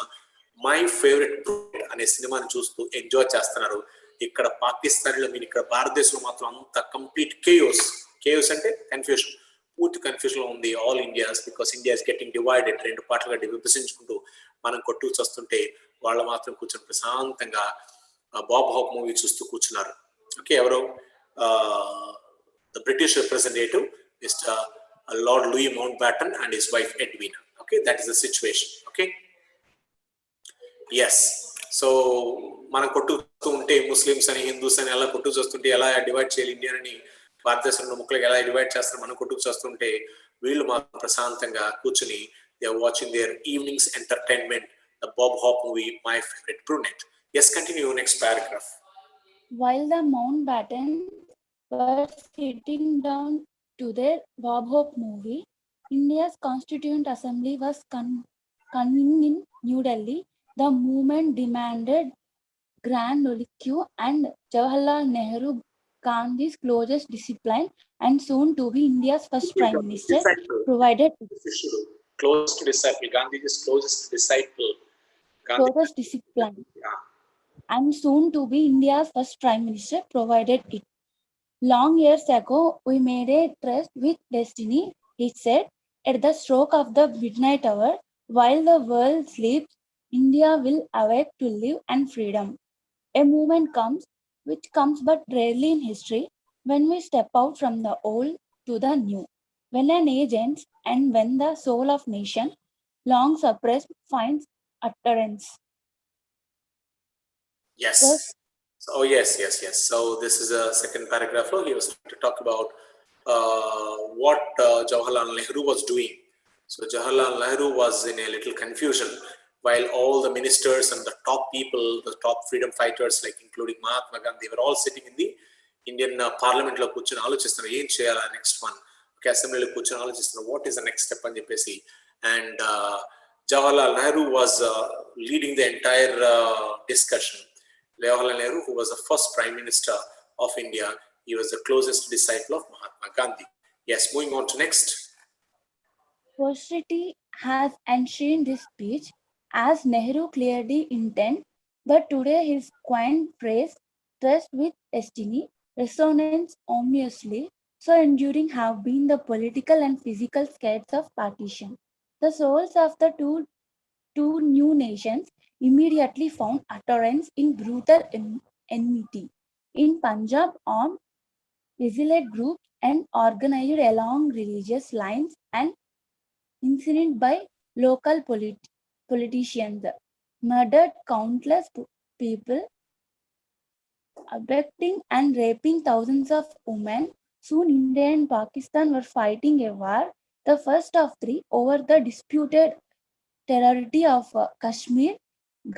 మై ఫేవరెట్ అనే సినిమాని చూస్తూ ఎంజాయ్ చేస్తున్నారు. ఇక్కడ పాకిస్తాన్లో మీరు ఇక్కడ భారతదేశంలో మాత్రం అంత కంప్లీట్ కేయోస్ అంటే కన్ఫ్యూషన్, పూర్తి కన్ఫ్యూజన్ లో ఉంది all India's. Because India is getting divided, రెండు పార్ట్లుగా విభజించుకుంటూ మనం కొట్టుకు వస్తుంటే వాళ్ళు మాత్రం కూర్చొని ప్రశాంతంగా బాబ్ హాప్ మూవీ చూస్తూ కూర్చున్నారు. ఓకే, ఎవరు the British representative mister Lord Louis Mountbatten and his wife Edwina. Okay, that is the situation. Okay, yes. So మనం కొట్టుతూ ఉంటే ముస్లిమ్స్ అని హిందూస్ అని ఎలా కొట్టుకు చూస్తుంటే ఎలా డివైడ్ చేయాలి ఇండియా అని, భారతదేశంలో ముక్కలుగా ఎలా డివైడ్ చేస్తారు మనం కొట్టుకు చూస్తుంటే, వీళ్ళు మాత్రం ప్రశాంతంగా కూర్చుని they are watching their evenings entertainment, the Bob Hope movie, my favourite brunette. Yes, continue next paragraph. While the Mountbatten were sitting down to their Bob Hope movie, India's Constituent Assembly was convened in New Delhi. The movement demanded grand Olykue and Jawaharlal Nehru, Gandhi's closest disciple and soon to be India's first Prime Minister, provided closest disciple, Gandhi's closest disciple, closest disciple, and soon to be India's first Prime Minister, provided it. Long years ago, we made a tryst with destiny, he said. At the stroke of the midnight hour, while the world sleeps, India will awake to live and freedom. A moment comes, which comes but rarely in history, when we step out from the old to the new. When an age ends and when the soul of nation, long suppressed, finds utterance. Yes. Oh, yes. So this is a second paragraph. He was trying to talk about what Jawaharlal Nehru was doing. So Jawaharlal Nehru was in a little confusion while all the ministers and the top people, the top freedom fighters, like including Mahatma Gandhi, were all sitting in the Indian parliament lo kuchuni alochistunaru em cheyala next one. Okay, assembly lo kuchuni alochistunaru what is the next step ani cheppesi. And Jawaharlal Nehru was leading the entire discussion. Jawaharlal Nehru, who was the first Prime Minister of India, he was the closest disciple of Mahatma Gandhi. Yes, moving on to next. Posterity has enshrined this speech as Nehru clearly intended, but today his quaint phrase, tryst with destiny, resonates ominously. So enduring have been the political and physical scares of partition. The souls of the two new nations immediately found utterance in brutal enmity. In Punjab, armed resilient groups and organized along religious lines and incited by local politicians, murdered countless people, abducting and raping thousands of women. Soon India and Pakistan were fighting a war, the first of three, over the disputed territory of Kashmir.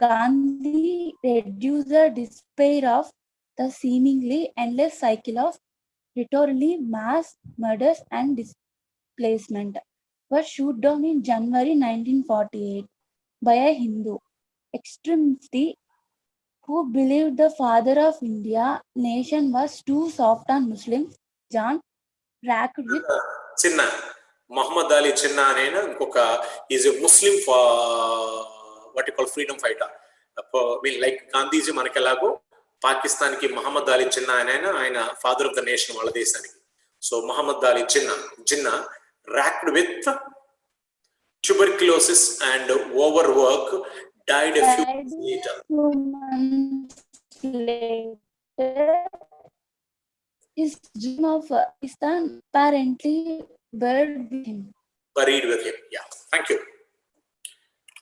Gandhi reduced the despair of the seemingly endless cycle of literally mass murders and displacement was shot down in January 1948 by a Hindu extremist who believed the father of India nation was too soft on Muslims. John racked with Chinna, Muhammad Ali Chinna anena inkoka is a Muslim what you call freedom fighter. I mean like Gandhiji manakelago Pakistan ki Muhammad Ali Chinna anena father of the nation wala desaniki. So Muhammad Ali Jinnah racked with tuberculosis and overwork, died a few months later. His dream of Pakistan apparently buried with him. Yeah, thank you.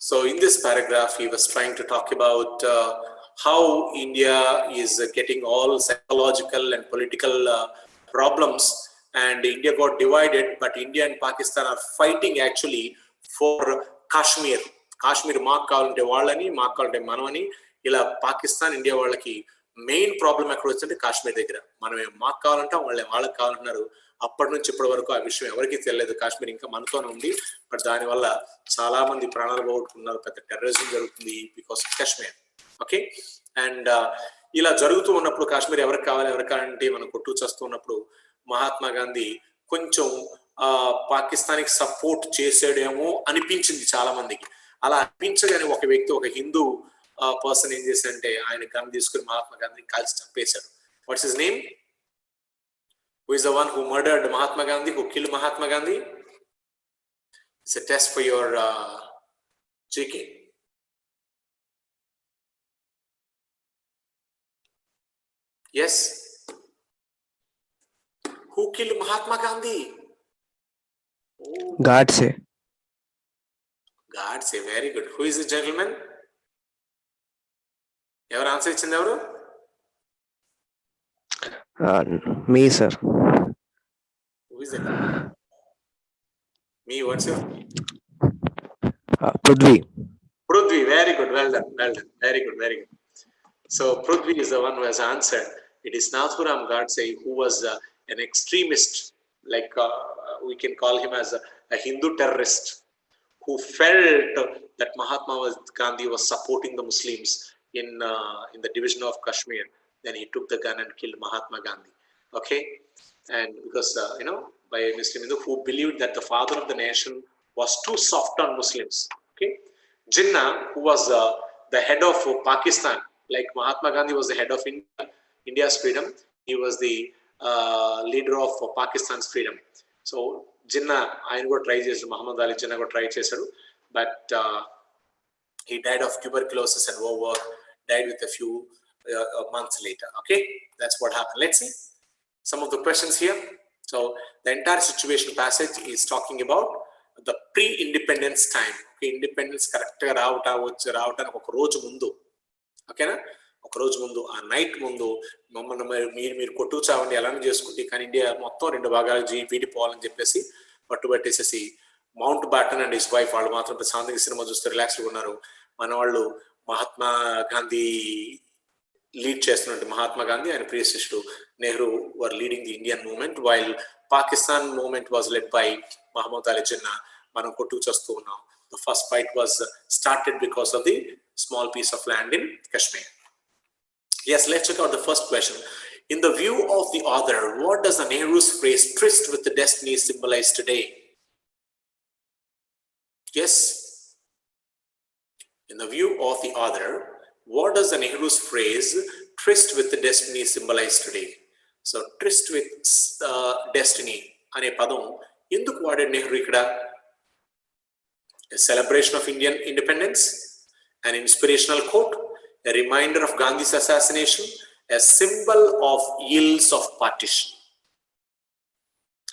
So in this paragraph, he was trying to talk about how India is getting all psychological and political problems, and India got divided, but India and Pakistan are fighting actually for Kashmir. Kashmir maak kavalante vallani, maak kavalante manavani. Ila Pakistan India vallaki main problem ఎక్కడ వచ్చిందంటే కాశ్మీర్ దగ్గర. మనం మాకు కావాలంటే వాళ్ళకి కావాలంటున్నారు. అప్పటి నుంచి ఇప్పటి వరకు ఆ విషయం ఎవరికి తెలియలేదు. కాశ్మీర్ ఇంకా మనతోనే ఉంది, బట్ దానివల్ల చాలా మంది ప్రాణాలు పోగొట్టుకున్నారు. పెద్ద టెర్రరిజం జరుగుతుంది because of Kashmir. Okay, and ఇలా జరుగుతూ ఉన్నప్పుడు కాశ్మీర్ ఎవరికి కావాలి ఎవరికి కావాలంటే మనం కొట్టు చేస్తూ ఉన్నప్పుడు మహాత్మా గాంధీ కొంచెం పాకిస్తాన్కి సపోర్ట్ చేసాడేమో అనిపించింది చాలా మందికి. అలా అనిపించగానే ఒక వ్యక్తి, ఒక హిందూ పర్సన్ ఏం చేశాడంటే ఆయన గన్ తీసుకుని మహాత్మా గాంధీని కాల్చి చంపేశాడు. What's his name? Who is the one who murdered Mahatma Gandhi, who killed Mahatma Gandhi? It's a test for your GK. Yes. Who killed Mahatma Gandhi? Oh. Godse. Godse, very good. Who is the gentleman? Ever answer ichindi evaru? Me, sir. Who is that? Me, what's your? Prithvi. Prithvi, very good. Well done. Well done. Very good. Very good. So Prithvi is the one who has answered. It is Nathuram Godse who was an extremist, like we can call him as a Hindu terrorist, who felt that Mahatma Gandhi was supporting the Muslims in the division of Kashmir. Then he took the gun and killed Mahatma Gandhi. Okay, and because by a Muslim who believed that the father of the nation was too soft on Muslims. Okay, Jinnah, who was the head of Pakistan, like Mahatma Gandhi was the head of India's freedom, he was the leader of Pakistan's freedom. So Jinnah, ఆయన కూడా try చేశాడు, మహమ్మద్ అలీ జిన్నా కూడా try చేశాడు, but he died of tuberculosis and died with a few months later. Okay, that's what happened. Let's see some of the questions here. So the entire situation passage is talking about the pre-independence time. Okay, independence correct గా రావటానికి ఒక రోజు ముందు, ఓకేనా, ఒక రోజు ముందు, ఆ నైట్ ముందు మమ్మల్ని మీరు కొట్టు చావండి ఎలానే చేసుకుంటే, కానీ ఇండియా మొత్తం 2 భాగాలు విడిపోవాలని చెప్పేసి పట్టుబట్టేసేసి మౌంట్ బాటన్ అండ్ హిస్ వైఫ్ వాళ్ళు మాత్రం ప్రశాంతంగా సినిమా చూస్తే రిలాక్స్గా ఉన్నారు. మన వాళ్ళు మహాత్మా గాంధీ లీడ్ చేస్తున్నట్టు, మహాత్మా గాంధీ ఆయన ప్రియ శిష్యుడు Nehru were leading the Indian movement, while Pakistan movement was led by Mohammad Ali Jinnah. మనం కొట్టుకు చేస్తూ ఉన్నాం. The first fight was started because of the small piece of land in Kashmir. Yes, let's check out the first question. In the view of the author, what does the Nehru's phrase "tryst with the destiny" symbolize today? Yes. In the view of the author, what does the Nehru's phrase "tryst with the destiny" symbolize today? So, tryst with destiny ane padam enduku vaadadu Nehru ikkada? A celebration of Indian independence, an inspirational quote, a reminder of Gandhi's assassination, a symbol of ills of partition.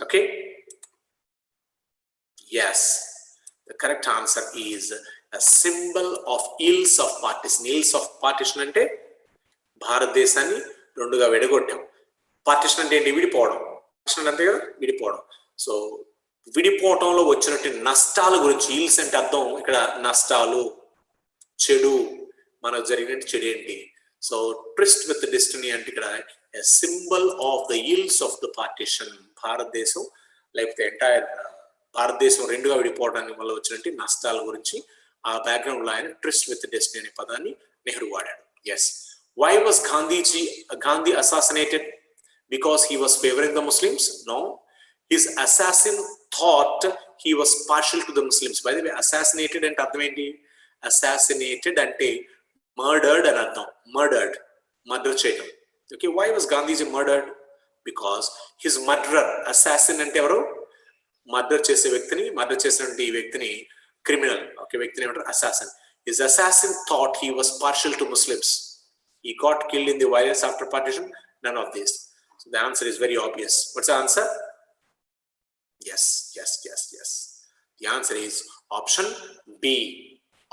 Okay? Yes, the correct answer is a symbol of ills of partition. Ills of partition ante భారతదేశాన్ని రెండుగా విడగొట్టాం. Partition అంటే ఏంటి? విడిపోవడం. Partition అంతే కదా, విడిపోవడం. So విడిపోవటంలో వచ్చినట్టు నష్టాల గురించి, ఇల్స్ అంటే అర్థం ఇక్కడ నష్టాలు, చెడు, మనకు జరిగినట్టు చెడు ఏంటి. సో ట్రిస్ట్ విత్ డెస్టినీ అంటే ఇక్కడ a symbol of the ills of the partition. భారతదేశం లేకపోతే ఎంటైర్ భారతదేశం రెండుగా విడిపోవడానికి వల్ల వచ్చినట్టు నష్టాల గురించి ఆ బ్యాక్గ్రౌండ్ లో ఆయన ట్రిస్ట్ విత్ డెస్టినీ అనే పదాన్ని నెహ్రూ వాడాడు. Yes. Why was Gandhi assassinated? Because he was favoring the Muslims? No. His assassin thought he was partial to the Muslims. By the way, assassinated and అర్థం ఏంటి? Assassinated అంటే murdered అని అర్థం. Murder చేయడం. Okay, why was Gandhiji murdered? Because his murderer, assassin అంటే ఎవరు? Murder చేసే వ్యక్తిని, మర్డర్ చేసినటువంటి ఈ వ్యక్తిని క్రిమినల్, ఓకే, వ్యక్తిని ఏమంటారు? Assassin. His assassin thought he was partial to Muslims. He got killed in the violence after partition. None of this. So the answer is very obvious. What's the answer? Yes. The answer is option B.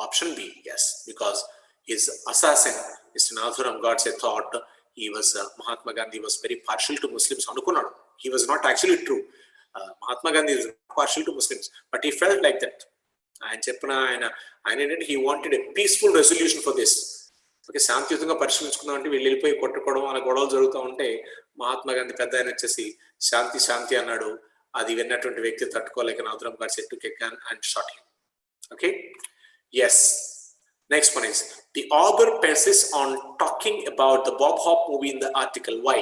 Option B. Yes, because his assassin, Mr. Nathuram Godse, thought he was Mahatma Gandhi was very partial to Muslims. Anukunnadu. He was not actually true. Mahatma Gandhi is partial to Muslims, but he felt like that. He wanted a peaceful resolution for this. Okay, శాంతియుతంగా పరిశీలించుకుందాం అంటే వీళ్ళు వెళ్ళిపోయి కొట్టుకోవడం, అలా గొడవలు జరుగుతూ ఉంటే మహాత్మా గాంధీ పెద్ద ఆయన వచ్చేసి శాంతి అన్నాడు. అది విన్నటువంటి వ్యక్తి తట్టుకోలేక నాథురామ్ గారు set to gun and shot him. Okay, yes. Next one is the author persists on talking about the Bob Hope movie in the article. Why?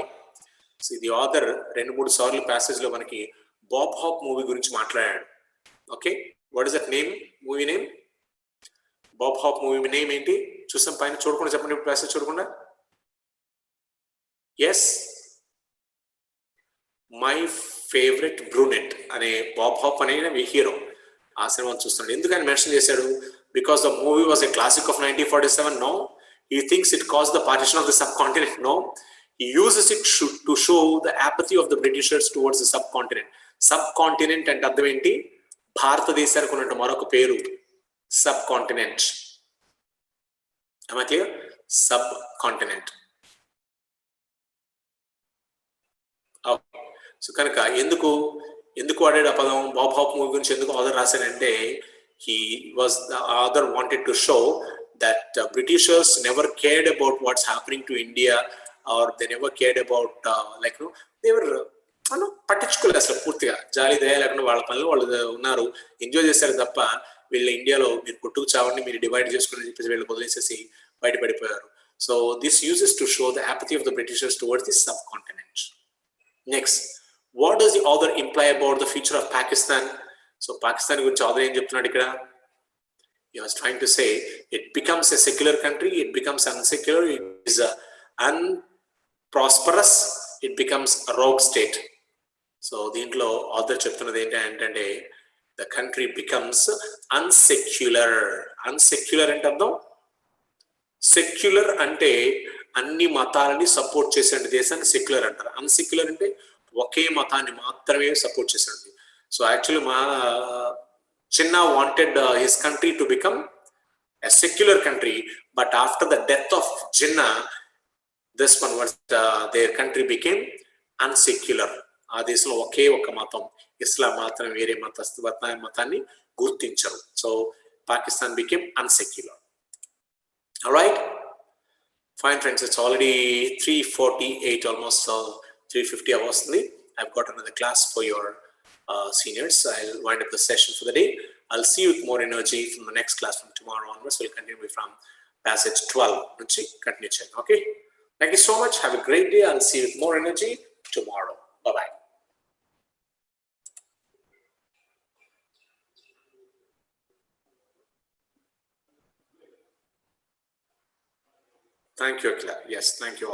See, the author 2-3 సార్లు ప్యాసేజ్ లో మనకి బాబ్ హాప్ మూవీ గురించి మాట్లాడాడు. Okay, what is that name, movie name? Bob Hope movie name ఏంటి? చూసాం పైన, చూడకుండా చెప్పండి, ప్యాసేజ్ చూడకుండా. ఎస్, మై ఫేవరెట్ బ్రూనెట్ అనే బాబ్ హాప్ అనే హీరో ఆ సినిమా చూస్తున్నాడు. ఎందుకని మెన్షన్ చేశాడు? Because the movie was a classic of 1947. No, he thinks it caused the partition of the subcontinent. No, he uses it to show the apathy of the Britishers towards the subcontinent. Subcontinent అంటే అర్థం ఏంటి? భారతదేశానికి ఉన్నట్టు మరొక పేరు subcontinent. am I clear? Subcontinent. So కనుక ఎందుకు వాడాడు ఆ పదం? బాబ్ హాప్ మూవీ గురించి ఎందుకు author రాశాడంటే, the author wanted to show that Britishers never cared about what's happening to India, or they never cared about they were పట్టించుకోలేదు అసలు, పూర్తిగా జాలి దయ లేకుండా వాళ్ళ పనులు వాళ్ళు ఉన్నారు, ఎంజాయ్ చేశారు తప్ప వీళ్ళ ఇండియాలో మీరు కొట్టుకు చావండి, మీరు డివైడ్ చేసుకుని చెప్పేసి వీళ్ళు వదిలేసేసి బయటపడిపోయారు. So this uses to show the apathy of the Britishers towards the subcontinent. Next, what does the author imply about the future of Pakistan? So Pakistan గురించి author ఏం చెప్తున్నాడు ఇక్కడ? He was trying to say it becomes a secular country, it becomes unsecular, it is unprosperous, it becomes a rogue state. So దీంట్లో author చెప్తున్నది ఏంటంటే the country becomes unsecular. Unsecular అంటే అర్థం, secular అంటే అన్ని మతాలని సపోర్ట్ చేసే దేశాన్ని సెక్యులర్ అంటారు. అన్సెక్యులర్ అంటే ఒకే మతాన్ని మాత్రమే సపోర్ట్ చేసేది. సో యాక్చువల్లీ మా చిన్న wanted his country to become a secular country, but after the death of Jinnah, this one was their country became unsecular. ఆ దేశంలో ఒకే ఒక మతం, ఇస్లాం మాత్రం, వేరే మతాన్ని గుర్తించరు. So Pakistan became unsecular. All right, fine friends, it's already 3:48, almost 3:50 hours. I've got another class for your seniors. I'll wind up the session for the day. I'll see you with more energy from the next class from tomorrow onwards. We'll continue from passage 12. Continue. Okay, thank you so much. Have a great day. I'll see you with more energy tomorrow. Bye bye. Thank you, Akila. Yes, thank you all.